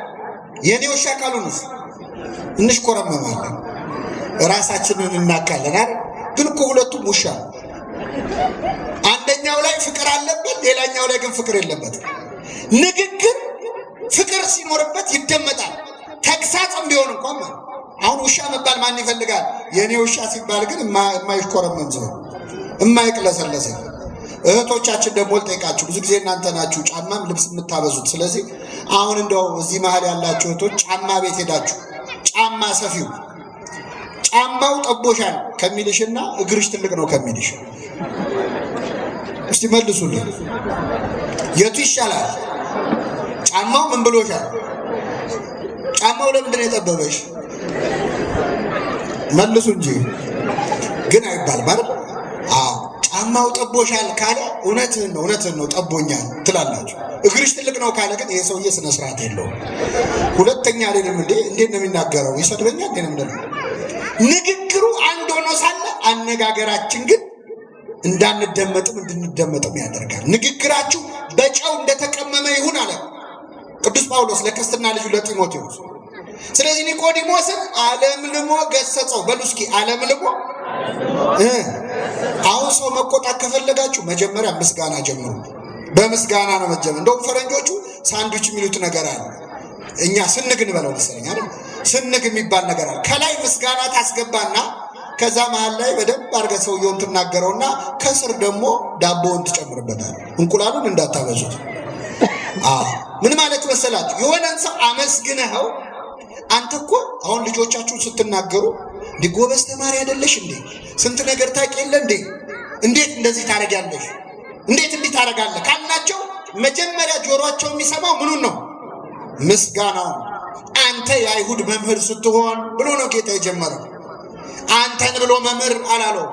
የኔ ውሻ ካሉንስ እንሽኮረመማለን፣ ራሳችንን እናካለን አይደል? ግን እኮ ሁለቱም ውሻ ነው። አንደኛው ላይ ፍቅር አለበት፣ ሌላኛው ላይ ግን ፍቅር የለበትም። ንግግር ፍቅር ሲኖርበት ይደመጣል። ተግሳጽም ቢሆን እንኳን አሁን ውሻ መባል ማን ይፈልጋል? የኔ ውሻ ሲባል ግን የማይሽኮረመም ሰው፣ የማይቅለሰለስ። እህቶቻችን ደግሞ ልጠይቃችሁ፣ ብዙ ጊዜ እናንተ ናችሁ ጫማም ልብስ የምታበዙት። ስለዚህ አሁን እንደው እዚህ መሀል ያላችሁ እህቶች ጫማ ቤት ሄዳችሁ ጫማ ሰፊው ጫማው ጠቦሻል ከሚልሽና እግርሽ ትልቅ ነው ከሚልሽ እስቲ መልሱልኝ፣ የቱ ይሻላል? ጫማው ምን ብሎሻል? ጫማው ለምንድን ነው የጠበበሽ? መልሱ እንጂ ግን አይባልም አይደል? አዎ ጫማው ጠቦሻል ካለ እውነትህን ነው ጠቦኛል ትላላችሁ። እግርሽ ትልቅ ነው ካለ ግን ይሄ ሰውዬ ስነ ስርዓት የለውም። ሁለተኛ አይደለም እንዴ? እንዴት ነው የሚናገረው? ይሰድበኛል እንዴ? ነው ንግግሩ አንድ ሆኖ ሳለ አነጋገራችን ግን እንዳንደመጥም እንድንደመጥም ያደርጋል። ንግግራችሁ በጨው እንደተቀመመ ይሁን አለ ቅዱስ ጳውሎስ ለክርስትና ልጁ ለጢሞቴዎስ። ስለዚህ ኒቆዲሞስን አለምልሞ ገሰጸው። በሉ እስኪ አለምልሞ። አሁን ሰው መቆጣት ከፈለጋችሁ መጀመሪያ ምስጋና ጀምሩ። በምስጋና ነው መጀመር። እንደውም ፈረንጆቹ ሳንድዊች የሚሉት ነገር አለ። እኛ ስንግ እንበለው መሰለኝ አይደል? ስንግ የሚባል ነገር አለ። ከላይ ምስጋና ታስገባና ከዛ መሃል ላይ በደንብ አድርገህ ሰውየውን ትናገረውና ከስር ደግሞ ዳቦውን ትጨምርበታል። እንቁላሉን እንዳታበዙት። ምን ማለት መሰላችሁ? የሆነን ሰው አመስግነኸው አንተ እኮ አሁን ልጆቻችሁን ስትናገሩ ጎበዝ ተማሪ አይደለሽ እንዴ? ስንት ነገር ታውቂ የለ እንዴ? እንዴት እንደዚህ ታረጋለሽ? እንዴት እንዲህ ታረጋለህ ካልናቸው መጀመሪያ ጆሮአቸው የሚሰማው ምኑን ነው? ምስጋናው። አንተ የአይሁድ መምህር ስትሆን ብሎ ነው ጌታ የጀመረው። አንተን ብሎ መምህር አላለው።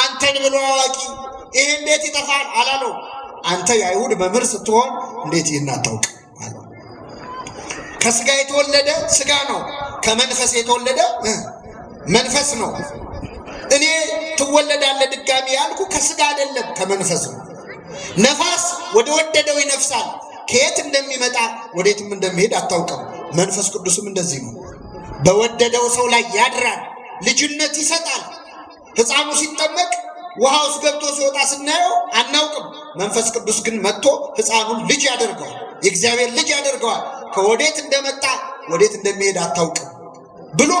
አንተን ብሎ አዋቂ ይሄ እንዴት ይጠፋል አላለው። አንተ የአይሁድ መምህር ስትሆን እንዴት ይህን አታውቅ አለው። ከስጋ የተወለደ ስጋ ነው፣ ከመንፈስ የተወለደ መንፈስ ነው። እኔ ትወለዳለህ ድጋሚ ያልኩ ከስጋ አይደለም ከመንፈስ ነው። ነፋስ ወደ ወደደው ይነፍሳል፣ ከየት እንደሚመጣ ወዴትም እንደሚሄድ አታውቅም። መንፈስ ቅዱስም እንደዚህ ነው፣ በወደደው ሰው ላይ ያድራል፣ ልጅነት ይሰጣል። ሕፃኑ ሲጠመቅ ውሃ ውስጥ ገብቶ ሲወጣ ስናየው አናውቅም። መንፈስ ቅዱስ ግን መጥቶ ሕፃኑን ልጅ ያደርገዋል፣ የእግዚአብሔር ልጅ ያደርገዋል። ከወዴት እንደመጣ ወዴት እንደሚሄድ አታውቅም ብሎ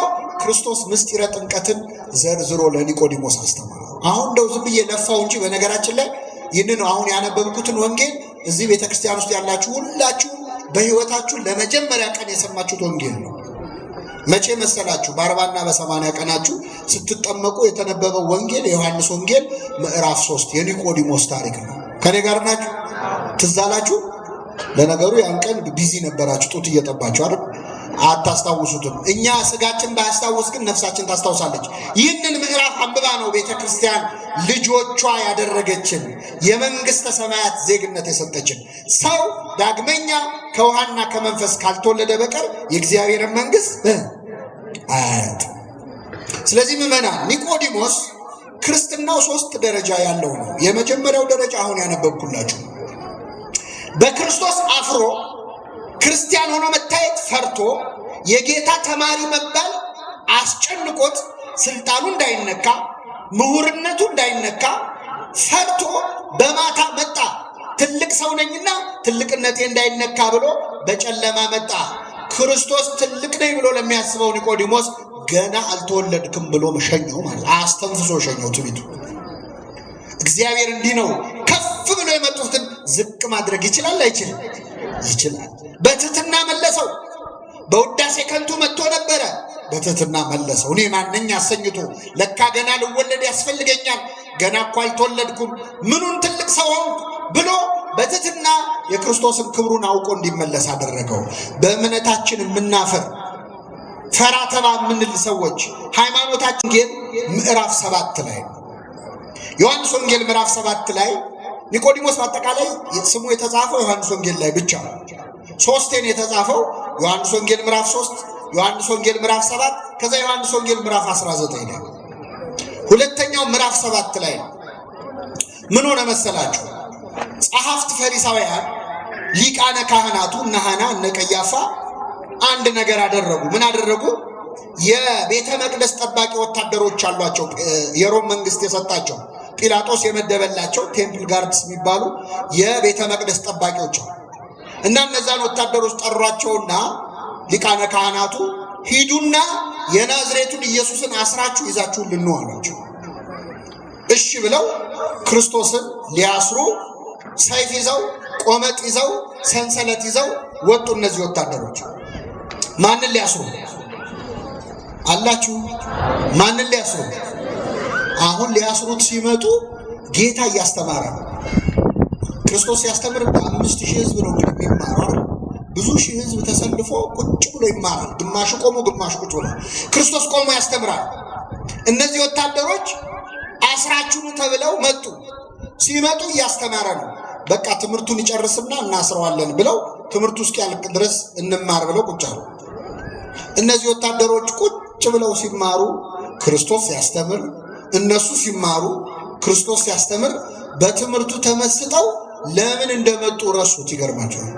ክርስቶስ ምስጢረ ጥምቀትን ዘርዝሮ ለኒቆዲሞስ አስተማረው። አሁን እንደው ዝም ብዬ ለፋው እንጂ በነገራችን ላይ ይህንን አሁን ያነበብኩትን ወንጌል እዚህ ቤተክርስቲያን ውስጥ ያላችሁ ሁላችሁ በሕይወታችሁ ለመጀመሪያ ቀን የሰማችሁት ወንጌል ነው። መቼ መሰላችሁ? በ40 እና በ80 ቀናችሁ ስትጠመቁ የተነበበው ወንጌል የዮሐንስ ወንጌል ምዕራፍ 3 የኒቆዲሞስ ታሪክ ነው። ከኔ ጋር ናችሁ? ትዝ አላችሁ? ለነገሩ ያን ቀን ቢዚ ነበራችሁ፣ ጡት እየጠባችሁ አይደል? አታስታውሱትም። እኛ ስጋችን ባያስታውስ ግን ነፍሳችን ታስታውሳለች። ይህንን ምዕራፍ አንብባ ነው ቤተክርስቲያን ልጆቿ ያደረገችን፣ የመንግስተ ሰማያት ዜግነት የሰጠችን። ሰው ዳግመኛ ከውሃና ከመንፈስ ካልተወለደ በቀር የእግዚአብሔርን መንግስት አያት። ስለዚህ ምዕመናን ኒቆዲሞስ ክርስትናው 3 ደረጃ ያለው ነው። የመጀመሪያው ደረጃ አሁን ያነበብኩላችሁ በክርስቶስ አፍሮ ክርስቲያን ሆኖ መታየት ፈርቶ የጌታ ተማሪ መባል አስጨንቆት ስልጣኑ እንዳይነካ ምሁርነቱ እንዳይነካ ፈርቶ በማታ መጣ። ትልቅ ሰው ነኝና ትልቅነቴ እንዳይነካ ብሎ በጨለማ መጣ። ክርስቶስ ትልቅ ነኝ ብሎ ለሚያስበው ኒቆዲሞስ ገና አልተወለድክም ብሎ ሸኘው ማለት አስተንፍሶ ሸኘው። ትቢቱ እግዚአብሔር እንዲህ ነው። ከፍ ብሎ የመጡትን ዝቅ ማድረግ ይችላል አይችልም? ይችላል። በትህትና መለሰው። በውዳሴ ከንቱ መጥቶ ነበረ፣ በትህትና መለሰው። እኔ ማነኝ አሰኝቶ ለካ ገና ልወለድ ያስፈልገኛል፣ ገና እኮ አልተወለድኩም፣ ምኑን ትልቅ ሰው ሆንኩ ብሎ በትህትና የክርስቶስን ክብሩን አውቆ እንዲመለስ አደረገው። በእምነታችን የምናፈር ፈራ ተባ የምንል ሰዎች ሃይማኖታችን ወንጌል ምዕራፍ 7 ላይ ዮሐንስ ወንጌል ምዕራፍ 7 ላይ ኒቆዲሞስ በአጠቃላይ ስሙ የተጻፈው ዮሐንስ ወንጌል ላይ ብቻ ነው። 3 የተጻፈው ዮሐንስ ወንጌል ምዕራፍ 3፣ ዮሐንስ ወንጌል ምዕራፍ 7፣ ከዛ ዮሐንስ ወንጌል ምዕራፍ 19 ላይ። ሁለተኛው ምዕራፍ 7 ላይ ምን ሆነ መሰላችሁ? ጸሐፍት ፈሪሳውያን ሊቃነ ካህናቱ እነ ሐና እነ ቀያፋ አንድ ነገር አደረጉ። ምን አደረጉ? የቤተ መቅደስ ጠባቂ ወታደሮች አሏቸው፣ የሮም መንግስት የሰጣቸው ጲላጦስ የመደበላቸው ቴምፕል ጋርድስ የሚባሉ የቤተ መቅደስ ጠባቂዎች እና እነዛን ወታደሮች ጠሯቸውና ሊቃነ ካህናቱ ሂዱና የናዝሬቱን ኢየሱስን አስራችሁ ይዛችሁልን ነው አሏቸው። እሺ ብለው ክርስቶስን ሊያስሩ ሰይፍ ይዘው ቆመጥ ይዘው ሰንሰለት ይዘው ወጡ። እነዚህ ወታደሮች ማንን ሊያስሩ አላችሁ? ማንን ሊያስሩ? አሁን ሊያስሩት ሲመጡ ጌታ እያስተማረ ነው። ክርስቶስ ሲያስተምር 5000 ሕዝብ ነው እንግዲህ የሚማረው። ብዙ ሺህ ሕዝብ ተሰልፎ ቁጭ ብሎ ይማራል። ግማሹ ቆሞ ግማሹ ቁጭ ብሎ። ክርስቶስ ቆሞ ያስተምራል። እነዚህ ወታደሮች አስራችሁ ተብለው መጡ። ሲመጡ እያስተማረ ነው። በቃ ትምህርቱን ይጨርስና እናስረዋለን ብለው ትምህርቱ እስኪያልቅ ድረስ እንማር ብለው ቁጭ አሉ። እነዚህ ወታደሮች ቁጭ ብለው ሲማሩ ክርስቶስ ሲያስተምር፣ እነሱ ሲማሩ ክርስቶስ ሲያስተምር በትምህርቱ ተመስጠው ለምን እንደመጡ ረሱት። ይገርማቸዋል።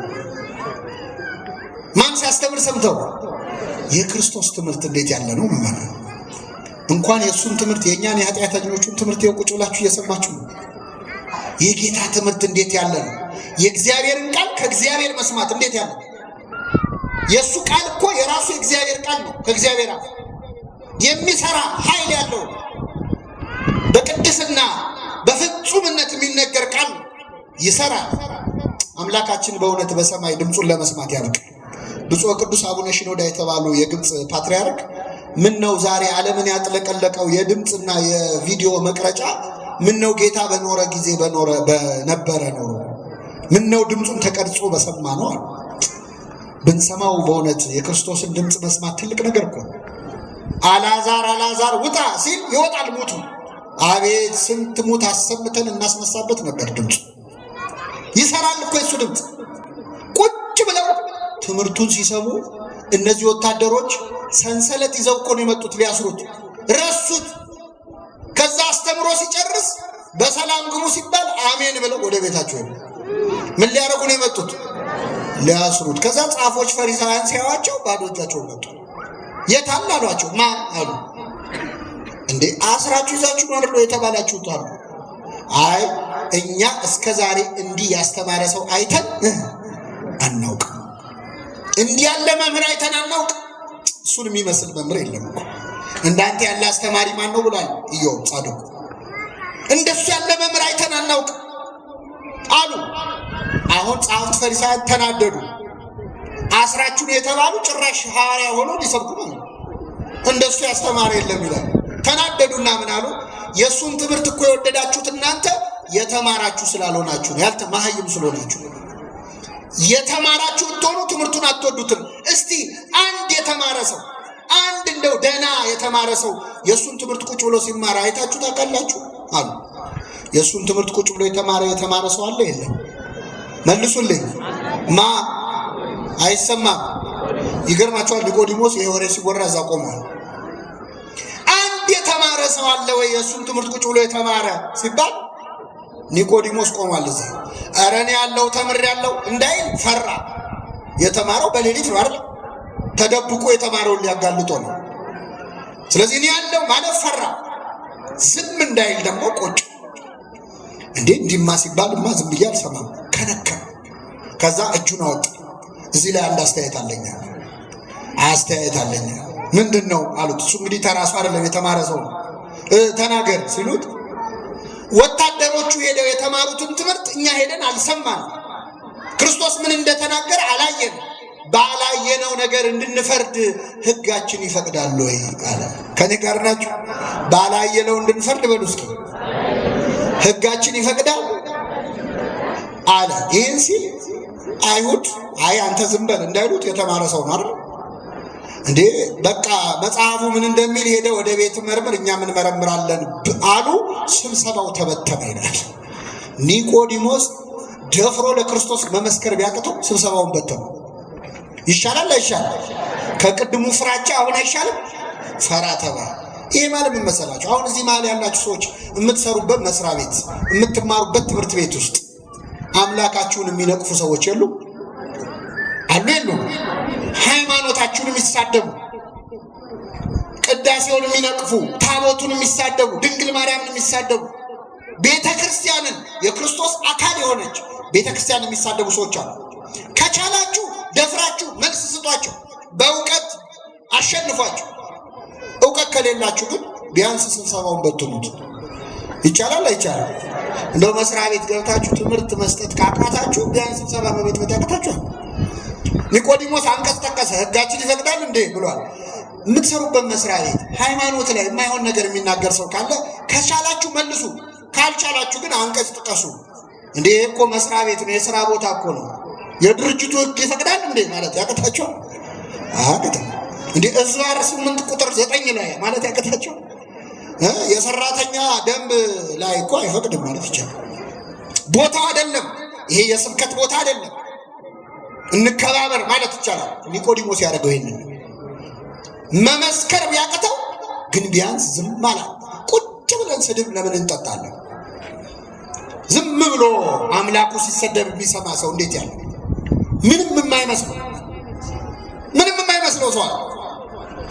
ማን ሲያስተምር ሰምተው? የክርስቶስ ትምህርት እንዴት ያለ ነው ማለት ነው። እንኳን የእሱን ትምህርት የእኛን የኃጢአተኞቹን ትምህርት የቁጭ ብላችሁ እየሰማችሁ ነው። የጌታ ትምህርት እንዴት ያለ ነው። የእግዚአብሔርን ቃል ከእግዚአብሔር መስማት እንዴት ያለ ነው። የእሱ ቃል እኮ የራሱ የእግዚአብሔር ቃል ነው። ከእግዚአብሔር አፍ የሚሰራ ኃይል ያለው በቅድስና በፍጹምነት የሚነገር ቃል ይሰራል። አምላካችን በእውነት በሰማይ ድምፁን ለመስማት ያብቅ። ብፁዕ ቅዱስ አቡነ ሽኖዳ የተባሉ የግብፅ ፓትርያርክ ምን ነው ዛሬ ዓለምን ያጥለቀለቀው የድምፅና የቪዲዮ መቅረጫ ምን ነው ጌታ በኖረ ጊዜ በነበረ ኖሮ ምን ነው ድምፁን ተቀርጾ በሰማ ነው አሉ። ብንሰማው በእውነት የክርስቶስን ድምፅ መስማት ትልቅ ነገር እኮ። አልዓዛር ውጣ ሲል ይወጣል ሙቱ። አቤት ስንት ሙት አሰምተን እናስነሳበት ነበር ድምፁ። ይሰራል እኮ የሱ ድምፅ። ቁጭ ብለው ትምህርቱን ሲሰሙ እነዚህ ወታደሮች ሰንሰለት ይዘው እኮ ነው የመጡት ሊያስሩት፣ ረሱት። ከዛ አስተምሮ ሲጨርስ በሰላም ግቡ ሲባል አሜን ብለው ወደ ቤታቸው ሄዱ። ምን ሊያረጉ ነው የመጡት? ሊያስሩት። ከዛ ጻፎች ፈሪሳውያን ሲያዩአቸው ባዶ እጃቸውን መጡ። የት አለ አሏቸው። ማ አሉ። እንዴ አስራችሁ ይዛችሁ ማለት ነው የተባላችሁት አሉ። አይ እኛ እስከ ዛሬ እንዲህ ያስተማረ ሰው አይተን አናውቅ፣ እንዲህ ያለ መምህር አይተን አናውቅ። እሱን የሚመስል መምህር የለም እኮ። እንዳንተ ያለ አስተማሪ ማን ነው ብሏል ኢዮብ ጻድቁ። እንደሱ ያለ መምህር አይተን አናውቅ አሉ። አሁን ጻፍት ፈሪሳውያን ተናደዱ። አስራችሁ የተባሉ ጭራሽ ሐዋርያ ሆነው ሊሰብኩ ነው። እንደሱ ያስተማረ የለም ይላል። ተናደዱና ምን አሉ? የሱን ትምህርት እኮ የወደዳችሁት እናንተ የተማራችሁ ስላልሆናችሁ ነው፣ ያልተማህይም ስለሆናችሁ ነው። የተማራችሁ ብትሆኑ ትምህርቱን አትወዱትም። እስቲ አንድ የተማረ ሰው፣ አንድ እንደው ደህና የተማረ ሰው የሱን ትምህርት ቁጭ ብሎ ሲማር አይታችሁ ታውቃላችሁ አሉ። የሱን ትምህርት ቁጭ ብሎ የተማረ ሰው አለ? የለም። መልሱልኝ። ማ አይሰማም። ይገርማችኋል። ኒቆዲሞስ ይሄ ወሬ ሲወራ እዛ ቆሟል። አንድ የተማረ ሰው አለ ወይ የሱን ትምህርት ቁጭ ብሎ የተማረ ሲባል ኒቆዲሞስ ቆሟል እዛ። ኧረ እኔ ያለው ተምሬያለሁ እንዳይል ፈራ። የተማረው በሌሊት ነው አይደል? ተደብቆ የተማረውን ሊያጋልጦ ነው። ስለዚህ እኔ ያለው ማለት ፈራ። ዝም እንዳይል ደግሞ ቆጭ። እንዴ እንዲማ ሲባልማ ዝም ብዬ አልሰማም፣ ከነከረ። ከዛ እጁን አወጣ። እዚህ ላይ አንድ አስተያየት አለኝ። ምንድን ነው አሉት። እሱ እንግዲህ ተራሱ አይደለም የተማረ ሰው ነው። ተናገር ሲሉት ወታደሮቹ ሄደው የተማሩትን ትምህርት እኛ ሄደን አልሰማንም። ክርስቶስ ምን እንደተናገረ አላየን። ባላየነው ነገር እንድንፈርድ ሕጋችን ይፈቅዳል ወይ አለ። ከኔ ጋር ናችሁ? ባላየነው እንድንፈርድ በሉ እስኪ። ሕጋችን ይፈቅዳል አለ። ይህን ሲል አይሁድ አይ አንተ ዝም በል እንዳይሉት የተማረ ሰው ነው አይደል እንዴ? በቃ መጽሐፉ ምን እንደሚል ሄደ ወደ ቤት መርምር፣ እኛ ምን መረምራለን አሉ። ስብሰባው ተበተነ ይላል። ኒቆዲሞስ ደፍሮ ለክርስቶስ መመስከር ቢያቅተው ስብሰባውን በተኑ። ይሻላል አይሻልም? ከቅድሙ ፍራቻ አሁን አይሻልም? ፈራ ተባ። ይሄ ማለት ምን መሰላችሁ? አሁን እዚህ መሀል ያላችሁ ሰዎች የምትሰሩበት መስሪያ ቤት፣ የምትማሩበት ትምህርት ቤት ውስጥ አምላካችሁን የሚነቅፉ ሰዎች የሉ አሉ? የሉም? ሃይማኖታችሁን የሚሳደቡ፣ ቅዳሴውን የሚነቅፉ፣ ታቦቱን የሚሳደቡ፣ ድንግል ማርያምን የሚሳደቡ፣ ቤተ ክርስቲያንን የክርስቶስ አካል የሆነች ቤተ ክርስቲያን የሚሳደቡ ሰዎች አሉ። ከቻላችሁ ደፍራችሁ መልስ ስጧቸው፣ በእውቀት አሸንፏቸው። እውቀት ከሌላችሁ ግን ቢያንስ ስብሰባውን በትኑት። ይቻላል አይቻልም? እንደው መስሪያ ቤት ገብታችሁ ትምህርት መስጠት ካቃታችሁ ቢያንስ ስብሰባ በቤት ያቅታችኋል። ኒቆዲሞስ አንቀጽ ጠቀሰ። ሕጋችን ይፈቅዳል እንዴ ብሏል። የምትሰሩበት መስሪያ ቤት ሃይማኖት ላይ የማይሆን ነገር የሚናገር ሰው ካለ ከቻላችሁ መልሱ፣ ካልቻላችሁ ግን አንቀጽ ጥቀሱ። እንዴ እኮ መስሪያ ቤት ነው፣ የሥራ ቦታ እኮ ነው። የድርጅቱ ሕግ ይፈቅዳል እንዴ ማለት ያቅታቸው? አቅተም እንዴ እዝባር 8 ቁጥር 9 ላይ ማለት ያቅታቸው? የሰራተኛ ደንብ ላይ እኮ አይፈቅድም ማለት ይቻላል። ቦታው አይደለም ይሄ፣ የስብከት ቦታ አይደለም። እንከባበር ማለት ይቻላል። ኒቆዲሞስ ያደረገው ይሄንን መመስከር ቢያቅተው ግን ቢያንስ ዝም አለ። ቁጭ ብለን ስድብ ለምን እንጠጣለን? ዝም ብሎ አምላኩ ሲሰደብ የሚሰማ ሰው እንዴት ያለ ምንም የማይመስለው ሰው አለ።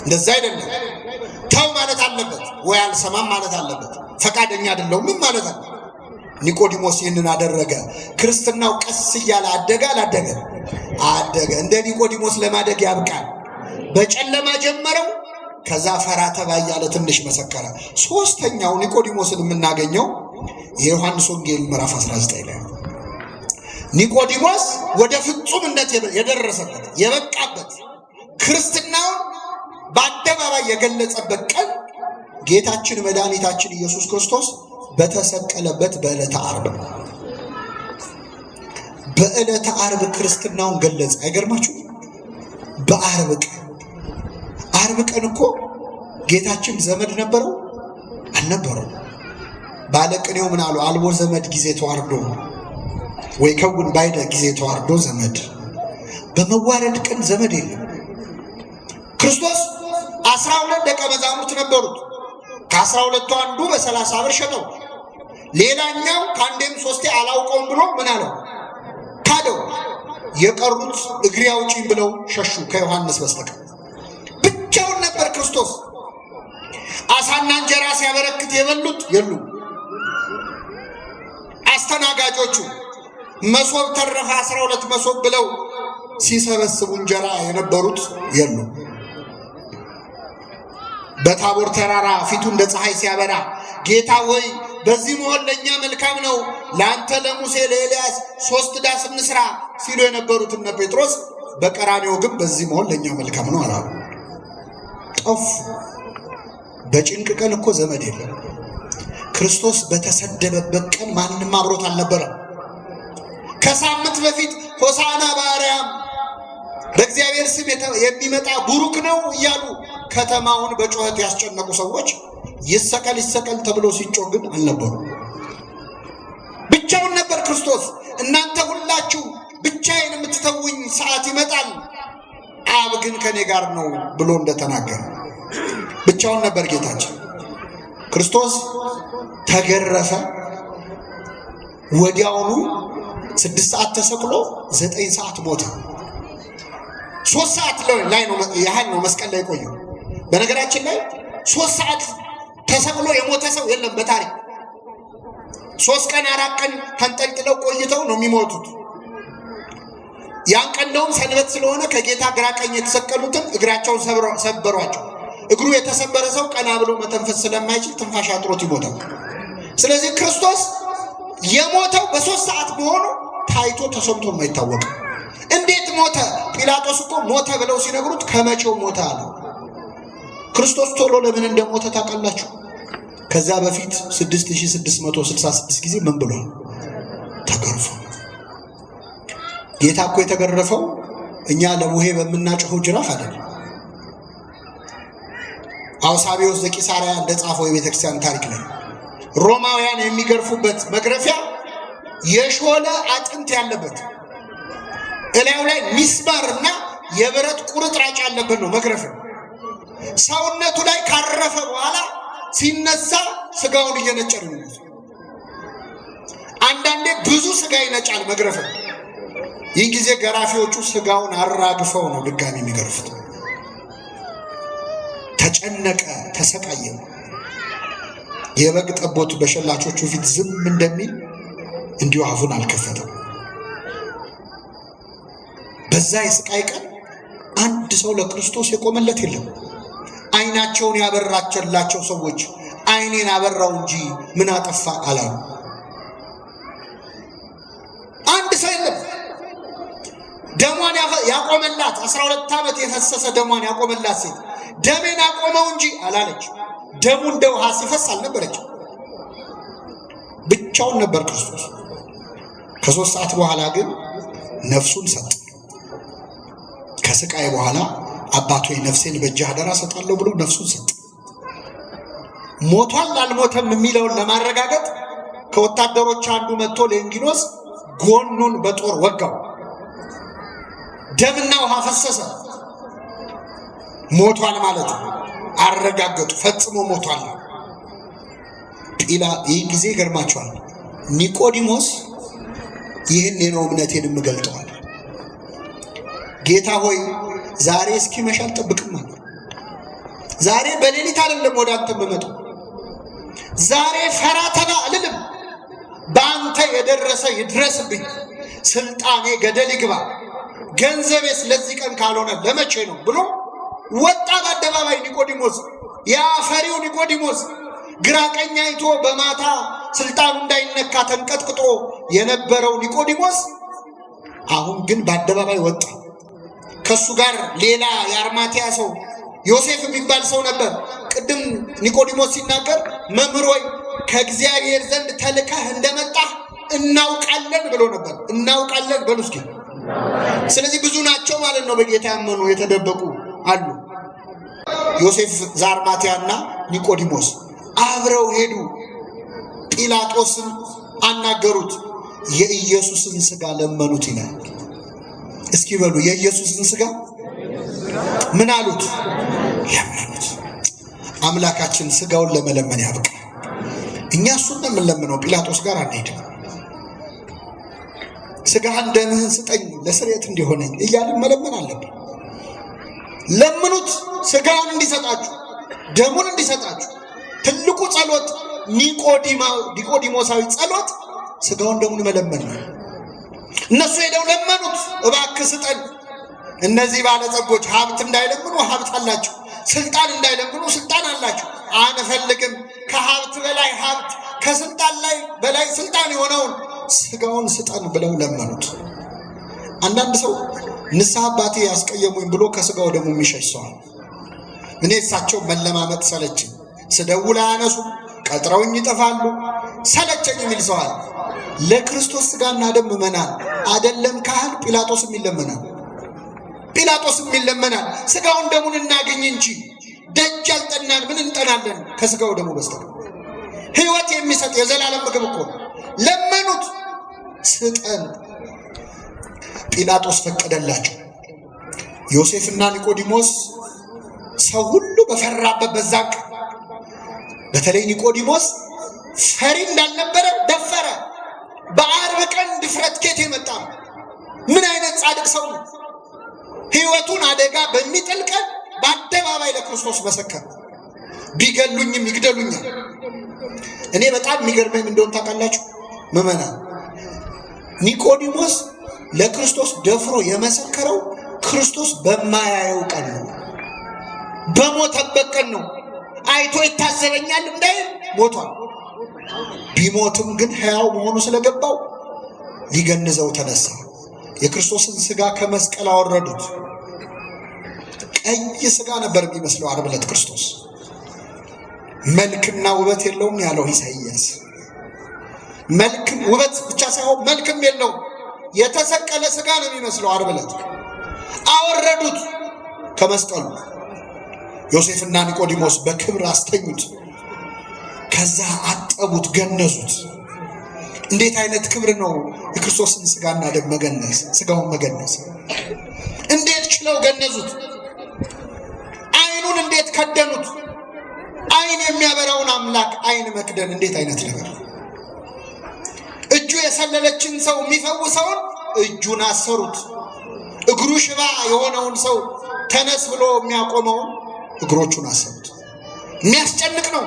እንደዛ አይደለም። ተው ማለት አለበት ወይ አልሰማም ማለት አለበት። ፈቃደኛ አይደለሁም ምን ማለት አለ። ኒቆዲሞስ ይህንን አደረገ። ክርስትናው ቀስ እያለ አደገ። አላደገ? አደገ። እንደ ኒቆዲሞስ ለማደግ ያብቃል። በጨለማ ጀመረው፣ ከዛ ፈራ ተባ እያለ ትንሽ መሰከረ። ሶስተኛው ኒቆዲሞስን የምናገኘው የዮሐንስ ወንጌል ምዕራፍ 19 ላይ ኒቆዲሞስ ወደ ፍጹምነት የደረሰበት የበቃበት ክርስትናውን በአደባባይ የገለጸበት ቀን ጌታችን መድኃኒታችን ኢየሱስ ክርስቶስ በተሰቀለበት በዕለተ ዓርብ ነው። በዕለተ ዓርብ ክርስትናውን ገለጸ። አይገርማችሁ? ዓርብ ቀን እኮ ጌታችን ዘመድ ነበረው አልነበረው? ባለቅኔው ምን አሉ? አልቦ ዘመድ ጊዜ ተዋርዶ ወይ ከውን ባይደ ጊዜ ተዋርዶ ዘመድ። በመዋረድ ቀን ዘመድ የለም። ክርስቶስ 12 ደቀ መዛሙርት ነበሩት። ከ12ቱ አንዱ በ30 ብር ሸጠው፣ ሌላኛው ከአንዴም ሶስቴ አላውቀውም ብሎ ምን አለው? ካደው። የቀሩት እግሬ አውጪኝ ብለው ሸሹ ከዮሐንስ በስተቀር። ብቻውን ነበር ክርስቶስ። አሳና እንጀራ ሲያበረክት የበሉት የሉም። አስተናጋጆቹ መሶብ ተረፈ 12 መሶብ ብለው ሲሰበስቡ እንጀራ የነበሩት የሉም። በታቦር ተራራ ፊቱ እንደ ፀሐይ ሲያበራ ጌታ ሆይ በዚህ መሆን ለኛ መልካም ነው፣ ለአንተ ለሙሴ ለኤልያስ 3 ዳስ እንስራ ሲሉ የነበሩት እነ ጴጥሮስ በቀራንዮ ግን በዚህ መሆን ለኛ መልካም ነው አላሉ። ጠፉ። በጭንቅ ቀን እኮ ዘመድ የለም። ክርስቶስ በተሰደበበት ቀን ማንም አብሮት አልነበረም። ከሳምንት በፊት ሆሳዕና በአርያም በእግዚአብሔር ስም የሚመጣ ቡሩክ ነው እያሉ ከተማውን በጩኸት ያስጨነቁ ሰዎች ይሰቀል ይሰቀል ተብሎ ሲጮህ ግን አልነበሩ። ብቻውን ነበር ክርስቶስ። እናንተ ሁላችሁ ብቻዬን የምትተውኝ ሰዓት ይመጣል፣ አብ ግን ከኔ ጋር ነው ብሎ እንደተናገረ ብቻውን ነበር ጌታችን። ክርስቶስ ተገረፈ። ወዲያውኑ 6 ሰዓት ተሰቅሎ 9 ሰዓት ሞተ። 3 ሰዓት ላይ ነው ያህል ነው መስቀል ላይ ቆየው። በነገራችን ላይ 3 ሰዓት ተሰቅሎ የሞተ ሰው የለም በታሪክ። 3 ቀን 4 ቀን ተንጠልጥለው ቆይተው ነው የሚሞቱት። ያን ቀን እንደውም ሰንበት ስለሆነ ከጌታ ግራ ቀኝ የተሰቀሉትን እግራቸውን ሰበሯቸው። እግሩ የተሰበረ ሰው ቀና ብሎ መተንፈስ ስለማይችል ትንፋሽ አጥሮት ይሞታል። ስለዚህ ክርስቶስ የሞተው በ3 ሰዓት መሆኑ ታይቶ ተሰምቶ የማይታወቅ። እንዴት ሞተ? ጲላጦስ እኮ ሞተ ብለው ሲነግሩት ከመቼው ሞተ አለ። ክርስቶስ ቶሎ ለምን እንደሞተ ታውቃላችሁ? ከዛ በፊት 6666 ጊዜ ምን ብሏል? ተገርፎ። ጌታ እኮ የተገረፈው እኛ ለቡሄ በምናጭኸው ጅራፍ አይደለም። አውሳቢዎስ ዘቂሳርያ እንደጻፈው የቤተክርስቲያን ታሪክ ላይ ሮማውያን የሚገርፉበት መግረፊያ የሾለ አጥንት ያለበት እላዩ ላይ ሚስማርና የብረት ቁርጥራጭ ያለበት ነው መግረፊያ። ሰውነቱ ላይ ካረፈ በኋላ ሲነሳ ስጋውን እየነጨ ነው። አንዳንዴ ብዙ ስጋ ይነጫል መግረፊያ። ይህ ጊዜ ገራፊዎቹ ስጋውን አራግፈው ነው ድጋሚ የሚገርፉት። ተጨነቀ፣ ተሰቃየ። የበግ ጠቦት በሸላቾቹ ፊት ዝም እንደሚል እንዲሁ አፉን አልከፈተም። በዛ የስቃይ ቀን አንድ ሰው ለክርስቶስ የቆመለት የለም። አይናቸውን ያበራቸላቸው ሰዎች አይኔን አበራው እንጂ ምን አጠፋ አላሉ። አንድ ሰው የለም። ደሟን ያቆመላት 12 ዓመት የፈሰሰ ደሟን ያቆመላት ሴት ደሜን አቆመው እንጂ አላለች። ደሙ እንደ ውሃ ሲፈስ አልነበረች። ብቻውን ነበር ክርስቶስ። ከ3 ሰዓት በኋላ ግን ነፍሱን ሰጠ። ከስቃይ በኋላ አባቶ ነፍሴን በእጅህ አደራ ሰጣለሁ ብሎ ነፍሱን ሰጠ። ሞቷል አልሞተም የሚለውን ለማረጋገጥ ከወታደሮች አንዱ መጥቶ ለእንጊኖስ ጎኑን በጦር ወጋው። ደምና ውሃ ፈሰሰ። ሞቷል ማለት ነው። አረጋገጡ፣ ፈጽሞ ሞቷል። ይህ ጊዜ ገርማቸዋል። ኒቆዲሞስ ይህን ነው እምነቴን የምገልጠዋል። ጌታ ሆይ ዛሬ እስኪመሽ አልጠብቅም አለ። ዛሬ በሌሊት አይደለም ወደ አንተ የምመጣው። ዛሬ ፈራተና አልልም። በአንተ የደረሰ ይድረስብኝ፣ ስልጣኔ ገደል ይግባ፣ ገንዘቤስ ለዚህ ቀን ካልሆነ ለመቼ ነው ብሎ ወጣ በአደባባይ። ኒቆዲሞስ ያ ፈሪው ኒቆዲሞስ ግራ ቀኝ አይቶ በማታ ስልጣኑ እንዳይነካ ተንቀጥቅጦ የነበረው ኒቆዲሞስ አሁን ግን በአደባባይ ወጣ። ከሱ ጋር ሌላ የአርማትያ ሰው ዮሴፍ የሚባል ሰው ነበር። ቅድም ኒቆዲሞስ ሲናገር መምህር ሆይ ከእግዚአብሔር ዘንድ ተልከህ እንደመጣህ እናውቃለን ብሎ ነበር። እናውቃለን በሉ እስኪ። ስለዚህ ብዙ ናቸው ማለት ነው በጌታ ያመኑ የተደበቁ አሉ። ዮሴፍ ዘአርማትያና ኒቆዲሞስ አብረው ሄዱ። ጲላጦስን አናገሩት። የኢየሱስን ሥጋ ለመኑት ይላል። እስኪ በሉ የኢየሱስን ሥጋ ምን አሉት? ለመኑት። አምላካችን ሥጋውን ለመለመን ያብቃ። እኛ እሱን ነው የምንለምነው፣ ጲላጦስ ጋር አንሄድም። ሥጋህን ደምህን ስጠኝ ለስርየት እንዲሆነኝ እያልን መለመን አለብን። ለምኑት ሥጋውን እንዲሰጣችሁ ደሙን እንዲሰጣችሁ። ትልቁ ጸሎት ኒቆዲሞሳዊ ጸሎት ሥጋውን ደሙን መለመን ነው። እነሱ ሄደው ለመኑት፣ እባክህ ስጠን። እነዚህ ባለጸጎች ሀብት እንዳይለምኑ ሀብት አላቸው፣ ስልጣን እንዳይለምኑ ስልጣን አላቸው። አንፈልግም ከሀብት በላይ ሀብት፣ ከስልጣን ላይ በላይ ስልጣን የሆነውን ሥጋውን ስጠን ብለው ለመኑት። አንዳንድ ሰው ንስሐ አባቴ ያስቀየሙኝ ብሎ ከሥጋው ደሙ የሚሸሽ ሰዋል። እኔ እሳቸው መለማመጥ ሰለችኝ፣ ስደውል አያነሱም፣ ቀጥረውኝ ይጠፋሉ፣ ሰለቸኝ የሚል ሰዋል። ለክርስቶስ ሥጋና ደም ምእመናን አይደለም ካህን ጲላጦስም ይለመናል። ጲላጦስም ይለመናል። ሥጋውን ደሙን እናገኝ እንጂ ደጅ አልጠናን። ምን እንጠናለን ከሥጋው ደሙ በስተቀር? ሕይወት የሚሰጥ የዘላለም ምግብ እኮ ለመኑት፣ ስጠን። ጲላጦስ ፈቀደላቸው። ዮሴፍና ኒቆዲሞስ ሰው ሁሉ በፈራበት በዛ ቀን በተለይ ኒቆዲሞስ ፈሪ እንዳልነበረ ደፈረ። በዓርብ ቀን ድፍረት ኬት የመጣ ምን አይነት ጻድቅ ሰው ነው! ሕይወቱን አደጋ በሚጥል ቀን በአደባባይ ለክርስቶስ መሰከረ። ቢገሉኝም ይግደሉኛል። እኔ በጣም የሚገርመኝ እንደሆነ ታውቃላችሁ ምዕመናን፣ ኒቆዲሞስ ለክርስቶስ ደፍሮ የመሰከረው ክርስቶስ በማያየው ቀን ነው፣ በሞተበት ቀን ነው። አይቶ ይታዘበኛል እንዳይል ሞቷል። ቢሞትም ግን ሕያው መሆኑ ስለገባው ሊገንዘው ተነሳ። የክርስቶስን ሥጋ ከመስቀል አወረዱት። ቀይ ሥጋ ነበር የሚመስለው ዓርብ ዕለት ክርስቶስ። መልክና ውበት የለውም ያለው ኢሳይያስ። መልክም ውበት ብቻ ሳይሆን መልክም የለውም። የተሰቀለ ሥጋ ነው የሚመስለው ዓርብ ዕለት። አወረዱት ከመስቀሉ። ዮሴፍና ኒቆዲሞስ በክብር አስተኙት። ከዛ አጠቡት፣ ገነዙት። እንዴት አይነት ክብር ነው! የክርስቶስን ሥጋና ደም መገነዝ፣ ሥጋውን መገነዝ እንዴት ችለው ገነዙት! አይኑን እንዴት ከደኑት! አይን የሚያበራውን አምላክ አይን መክደን እንዴት አይነት ነገር! እጁ የሰለለችን ሰው የሚፈውሰውን እጁን አሰሩት። እግሩ ሽባ የሆነውን ሰው ተነስ ብሎ የሚያቆመውን እግሮቹን አሰሩት። የሚያስጨንቅ ነው።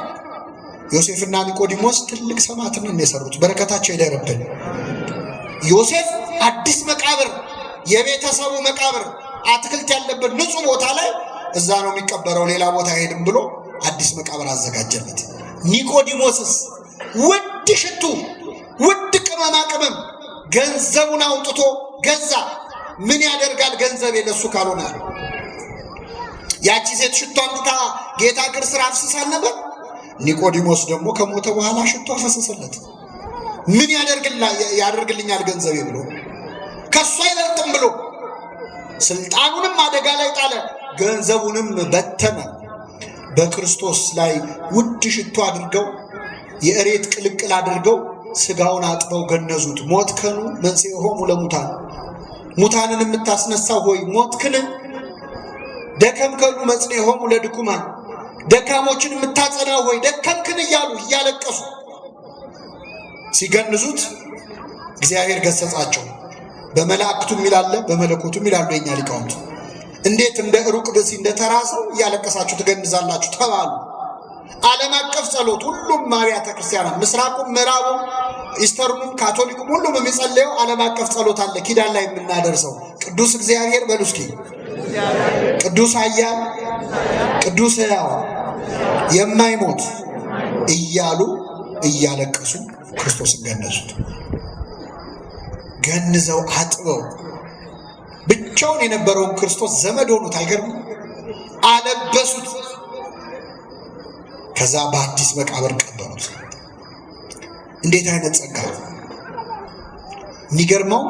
ዮሴፍና ኒቆዲሞስ ትልቅ ሰማዕትነት የሰሩት፣ በረከታቸው ይደርብን። ዮሴፍ አዲስ መቃብር፣ የቤተሰቡ መቃብር አትክልት ያለበት ንጹህ ቦታ ላይ እዛ ነው የሚቀበረው፣ ሌላ ቦታ አይሄድም ብሎ አዲስ መቃብር አዘጋጀለት። ኒቆዲሞስስ ውድ ሽቱ፣ ውድ ቅመማ ቅመም ገንዘቡን አውጥቶ ገዛ። ምን ያደርጋል ገንዘብ የለሱ ካልሆነ? ያቺ ሴት ሽቶ አምጥታ ጌታ እግር ስር አፍስሳል ነበር። ኒቆዲሞስ ደግሞ ከሞተ በኋላ ሽቶ አፈሰሰለት። ምን ያደርግልኛል ገንዘቤ ብሎ ከሱ አይበልጥም ብሎ ስልጣኑንም አደጋ ላይ ጣለ፣ ገንዘቡንም በተነ። በክርስቶስ ላይ ውድ ሽቶ አድርገው የእሬት ቅልቅል አድርገው ሥጋውን አጥበው ገነዙት። ሞትከኑ መንሥኤሆሙ ለሙታን፣ ሙታንን የምታስነሳው ሆይ ሞትክን። ደከምከኑ መጽንዔሆሙ ለድኩማን፣ ደካሞችን የምታጸናው ሆይ ደከምክን እያሉ እያለቀሱ ሲገንዙት እግዚአብሔር ገሰጻቸው። በመላእክቱም ይላል በመለኮቱም ይላሉ የኛ ሊቃውንት። እንዴት እንደ ሩቅ ብእሲ እንደተራሰው እያለቀሳችሁ ትገንዛላችሁ ተባሉ። ዓለም አቀፍ ጸሎት ሁሉም አብያተ ክርስቲያናት ምስራቁም ምዕራቡም ኢስተርኑም ካቶሊኩም ሁሉም የሚጸልየው ዓለም አቀፍ ጸሎት አለ። ኪዳን ላይ የምናደርሰው ቅዱስ እግዚአብሔር በሉ እስኪ፣ ቅዱስ ኃያል፣ ቅዱስ ሕያው፣ የማይሞት እያሉ እያለቀሱ ክርስቶስን ገነዙት። ገንዘው አጥበው ብቻውን የነበረውን ክርስቶስ ዘመድ ሆኑት። አይገርም? አለበሱት። ከዛ በአዲስ መቃብር ቀበሩት። እንዴት አይነት ጸጋ! የሚገርመው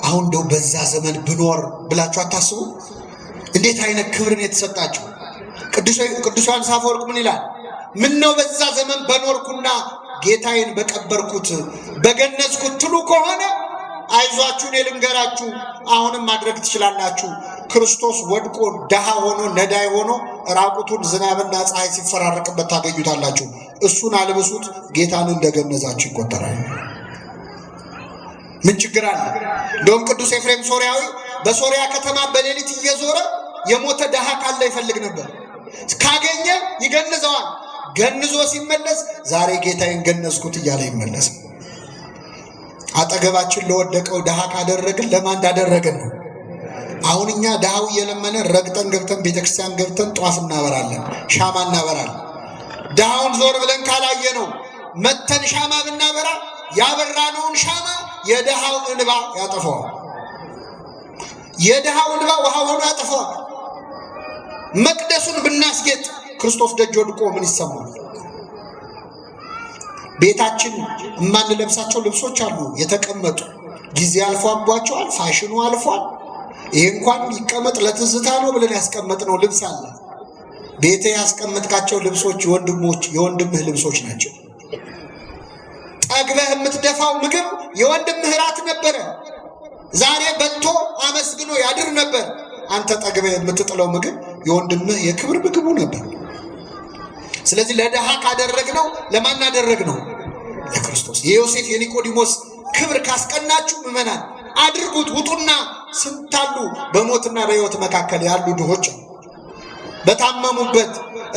አሁን እንደው በዛ ዘመን ብኖር ብላችሁ አታስቡ? እንዴት አይነት ክብርን የተሰጣችሁ። ቅዱስ ዮሐንስ አፈወርቅ ምን ይላል? ምን ነው በዛ ዘመን በኖርኩና ጌታዬን በቀበርኩት በገነዝኩት ትሉ ከሆነ አይዟችሁ እኔ ልንገራችሁ፣ አሁንም ማድረግ ትችላላችሁ። ክርስቶስ ወድቆ ደሃ ሆኖ ነዳይ ሆኖ ራቁቱን ዝናብና ፀሐይ ሲፈራረቅበት ታገኙታላችሁ። እሱን አልብሱት፣ ጌታን እንደገነዛችሁ ይቆጠራል። ምን ችግር አለ? እንደውም ቅዱስ ኤፍሬም ሶርያዊ በሶርያ ከተማ በሌሊት እየዞረ የሞተ ደሃ ካለ ይፈልግ ነበር። ካገኘ ይገንዘዋል። ገንዞ ሲመለስ ዛሬ ጌታዬን ገነዝኩት እያለ ይመለስ። አጠገባችን ለወደቀው ደሃ ካደረግን ለማን እንዳደረግን ነው። አሁን እኛ ደሃው እየለመነ ረግጠን ገብተን ቤተክርስቲያን ገብተን ጧፍ እናበራለን፣ ሻማ እናበራለን። ደሃውን ዞር ብለን ካላየ ነው መተን ሻማ ብናበራ ያበራነውን ሻማ የደሃው እንባ ያጠፋዋል። የደሃው እንባ ውሃ ሆኖ ያጠፋዋል። መቅደሱን ብናስጌጥ ክርስቶስ ደጅ ወድቆ ምን ይሰማል? ቤታችን የማንለብሳቸው ልብሶች አሉ የተቀመጡ፣ ጊዜ አልፏባቸዋል፣ ፋሽኑ አልፏል። ይሄ እንኳን ይቀመጥ ለትዝታ ነው ብለን ያስቀመጥነው ልብስ አለ። ቤቴ ያስቀመጥካቸው ልብሶች የወንድምህ ልብሶች ናቸው። ጠግበህ የምትደፋው ምግብ የወንድምህ ራት ነበረ። ዛሬ በልቶ አመስግኖ ያድር ነበር። አንተ ጠግበህ የምትጥለው ምግብ የወንድምህ የክብር ምግቡ ነበር። ስለዚህ ለደሃ ካደረግነው ለማን አደረግነው? ለክርስቶስ። የዮሴፍ የኒቆዲሞስ ክብር ካስቀናችሁ ምዕመናን አድርጉት። ውጡና ስንታሉ በሞትና በሕይወት መካከል ያሉ ድሆች በታመሙበት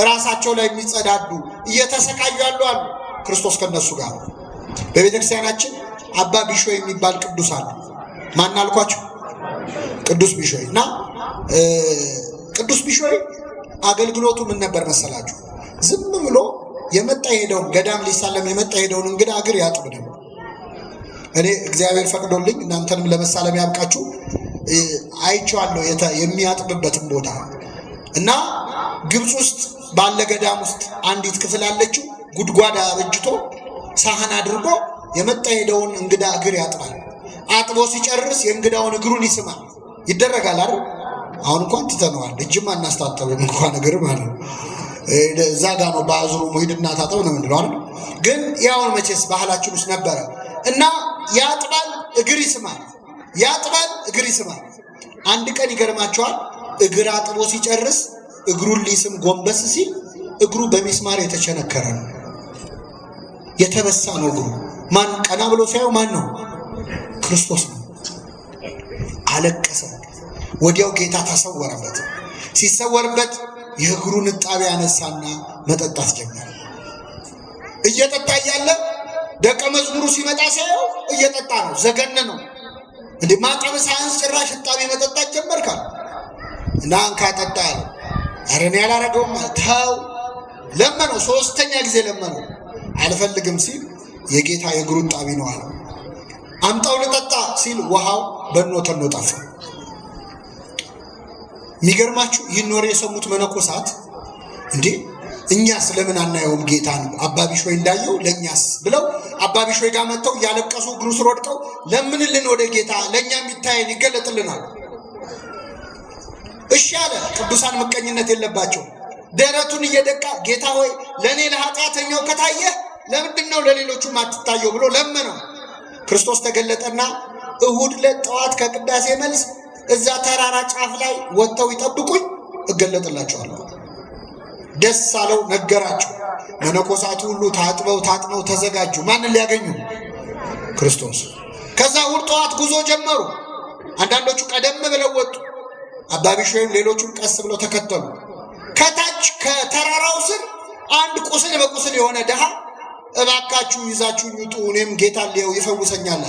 ራሳቸው ላይ የሚጸዳዱ እየተሰቃዩ ያሉ አሉ። ክርስቶስ ከነሱ ጋር። በቤተክርስቲያናችን አባ ቢሾይ የሚባል ቅዱስ አለ። ማን አልኳችሁ? ቅዱስ ቢሾይ እና ቅዱስ ቢሾይ አገልግሎቱ ምን ነበር መሰላችሁ? ዝም ብሎ የመጣ ሄደውን ገዳም ሊሳለም የመጣ ሄደውን እንግዳ እግር ያጥብ ነበር። እኔ እግዚአብሔር ፈቅዶልኝ እናንተንም ለመሳለም ያብቃችሁ አይቼዋለሁ የሚያጥብበትን ቦታ እና ግብፅ ውስጥ ባለ ገዳም ውስጥ አንዲት ክፍል አለችው። ጉድጓድ አበጅቶ ሳህን አድርጎ የመጣ ሄደውን እንግዳ እግር ያጥባል። አጥቦ ሲጨርስ የእንግዳውን እግሩን ይስማል። ይደረጋል አይደል? አሁን እንኳን ትተነዋል። እጅም አናስታጠብም እንኳን እግር ማለት ነው። እዛ ጋር ነው በአዙሩ ሙሂድና ታጠብ ነው የምንለው አይደል? ግን ያው መቼስ ባህላችን ውስጥ ነበረ እና ያጥባል፣ እግር ይስማል። ያጥባል፣ እግር ይስማል። አንድ ቀን ይገርማቸዋል። እግር አጥቦ ሲጨርስ እግሩን ሊስም ጎንበስ ሲል እግሩ በሚስማር የተቸነከረ ነው፣ የተበሳ ነው እግሩ። ማን ቀና ብሎ ሲያየው ማን ነው? ክርስቶስ ነው። አለቀሰ። ወዲያው ጌታ ተሰወረበት። ሲሰወርበት የእግሩን እጣቢ ያነሳና መጠጣት ጀመረ። እየጠጣ እያለ ደቀ መዝሙሩ ሲመጣ ሲያየው እየጠጣ ነው። ዘገነ ነው እንዴ! ማጠብ ሳያንስ ጭራሽ እጣቢ መጠጣት ጀመርካል እና አንካ ጠጣ አለ። ኧረ እኔ ያላረገውም ተው። ለመነው፣ ሶስተኛ ጊዜ ለመነው። አልፈልግም ሲል የጌታ የእግሩን ጣቢ ነው አለ። አምጣው ልጠጣ ሲል ውሃው በኖ ተኖ ጠፋ። የሚገርማችሁ ይህን ወሬ የሰሙት መነኮሳት እንዴ እኛ ስለምን አናየውም ጌታን አባ ቢሾይ እንዳየው ለኛስ ብለው አባ ቢሾይ ጋር መጥተው ያለቀሱ እግሩ ስር ወድቀው ለምንልን ወደ ጌታ ለኛ የሚታየን ይገለጥልናል። እሺ አለ። ቅዱሳን ምቀኝነት የለባቸው። ደረቱን እየደቃ ጌታ ሆይ ለኔ ለኃጢአተኛው ከታየ ለምንድነው ለሌሎቹ ማትታየው ብሎ ለመነው። ክርስቶስ ተገለጠና እሁድ ለጠዋት ከቅዳሴ መልስ እዛ ተራራ ጫፍ ላይ ወጥተው ይጠብቁኝ እገለጥላቸዋለሁ። ደስ አለው፣ ነገራቸው። መነኮሳቱ ሁሉ ታጥበው ተዘጋጁ። ማንን ሊያገኙ? ክርስቶስ። ከዛ እሁድ ጠዋት ጉዞ ጀመሩ። አንዳንዶቹ ቀደም ብለው ወጡ። አባ ቢሾይም ሌሎቹም ቀስ ብለው ተከተሉ። ከታች ከተራራው ስር አንድ ቁስል በቁስል የሆነ ድሃ እባካችሁ ይዛችሁ ውጡ፣ እኔም ጌታ ሊየው ይፈውሰኛል።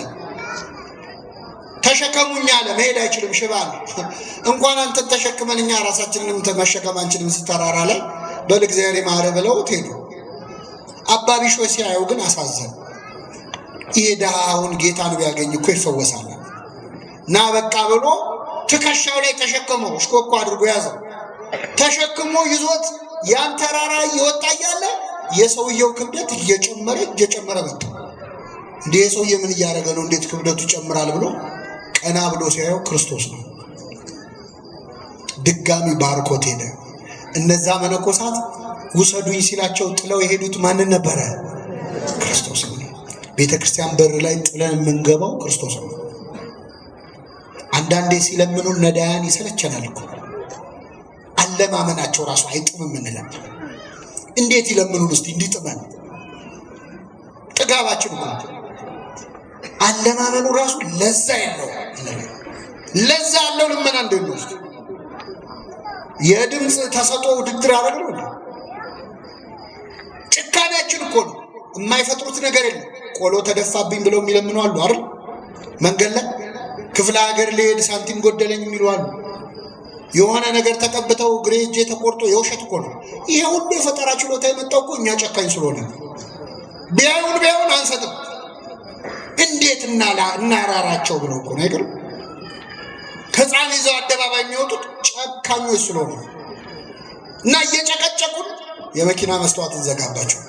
ተሸከሙኝ አለ። መሄድ አይችልም፣ ሽባ ነው። እንኳን አንተን ተሸክመን እኛ ራሳችንንም መሸከም አንችልም ተራራ ላይ። በል እግዚአብሔር ይማረ ብለው ሄዱ። አባ ቢሾይ ሲያየው ግን አሳዘነ። ይሄ ድሃ አሁን ጌታን ቢያገኝ እኮ ይፈወሳል። ና በቃ ብሎ ትከሻው ላይ ተሸከመው፣ እሽኮኮ አድርጎ ያዘው። ተሸክሞ ይዞት ያን ተራራ እየወጣ እያለ የሰውየው ክብደት እየጨመረ መጣ። እንዴ የሰውዬ ምን እያደረገ ነው? እንዴት ክብደቱ ይጨምራል ብሎ ቀና ብሎ ሲያየው ክርስቶስ ነው። ድጋሚ ባርኮት ሄደ። እነዛ መነኮሳት ውሰዱኝ ሲላቸው ጥለው የሄዱት ማንን ነበረ? ክርስቶስ ነው። ቤተክርስቲያን በር ላይ ጥለን የምንገባው ክርስቶስ ነው። አንዳንዴ ሲለምኑን ነዳያን ይሰለቸናል እኮ። አለማመናቸው ራሱ አይጥምም እንላለን። እንዴት ይለምኑን እስቲ እንዲጥመን? ጥጋባችን እኮ አለማመኑ ራሱ ለዛ ያለው ለዛ ያለው ልመና እንደሆነ እስቲ የድምጽ ተሰጦ ውድድር አደረገው እንዴ? ጭካኔያችን እኮ ነው። የማይፈጥሩት ነገር የለም። ቆሎ ተደፋብኝ ብለው የሚለምኑ አሉ አይደል? መንገድ ላይ ክፍለ ሀገር ሊሄድ ሳንቲም ጎደለኝ የሚሉ አሉ። የሆነ ነገር ተቀብተው ግሬ እጄ ተቆርጦ የውሸት እኮ ነው። ይሄ ሁሉ የፈጠራ ችሎታ የመጣው እኮ እኛ ጨካኝ ስለሆነ ቢያዩን አንሰጥም። እንዴት እናራራቸው ብለው እኮ ነው አይገር ከጻን ይዘው አደባባይ የሚወጡት ጨካኞች ስለሆነ እና እየጨቀጨቁን የመኪና መስታወት እንዘጋባቸው።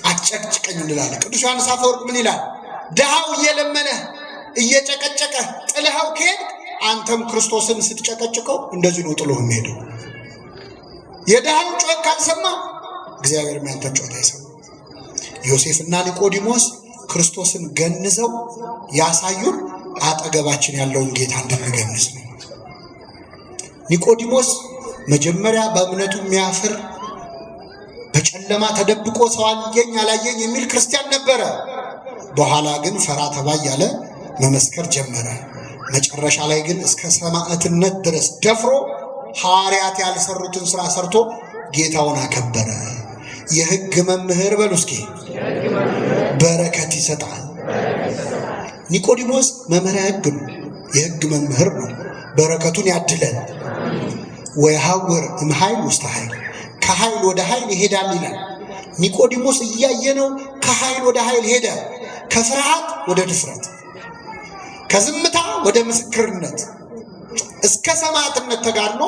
አጨቅጭቀኝ እንላለን። ቅዱስ ዮሐንስ አፈወርቅ ምን ይላል? ድሃው እየለመነ እየጨቀጨቀ ጥለኸው ከሄድ አንተም ክርስቶስን ስትጨቀጭቀው እንደዚህ ነው ጥሎህ የሚሄደው። የድሃው ጮህ ካልሰማ እግዚአብሔር ያንተ ጮህ አይሰማ። ዮሴፍና ኒቆዲሞስ ክርስቶስን ገንዘው ያሳዩን አጠገባችን ያለውን ጌታ እንድንገንዝ ነው። ኒቆዲሞስ መጀመሪያ በእምነቱ የሚያፍር በጨለማ ተደብቆ ሰው አየኝ አላየኝ የሚል ክርስቲያን ነበረ። በኋላ ግን ፈራ ተባ ያለ መመስከር ጀመረ። መጨረሻ ላይ ግን እስከ ሰማዕትነት ድረስ ደፍሮ ሐዋርያት ያልሰሩትን ስራ ሰርቶ ጌታውን አከበረ። የሕግ መምህር በሉ እስኪ በረከት ይሰጣል። ኒቆዲሞስ መምህር ሕግ ነው፣ የሕግ መምህር ነው። በረከቱን ያድለን። ወይሐውር እምኃይል ውስተ ኃይል፣ ከኃይል ወደ ኃይል ይሄዳል ይላል። ኒቆዲሞስ እያየነው ከኃይል ወደ ኃይል ሄደ። ከፍርሃት ወደ ድፍረት፣ ከዝምታ ወደ ምስክርነት እስከ ሰማዕትነት ተጋድሎ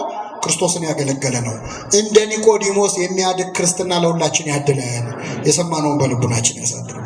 ክርስቶስን ያገለገለ ነው። እንደ ኒቆዲሞስ የሚያድግ ክርስትና ለሁላችን ያድለን። የሰማነውን በልቡናችን ያሳድር።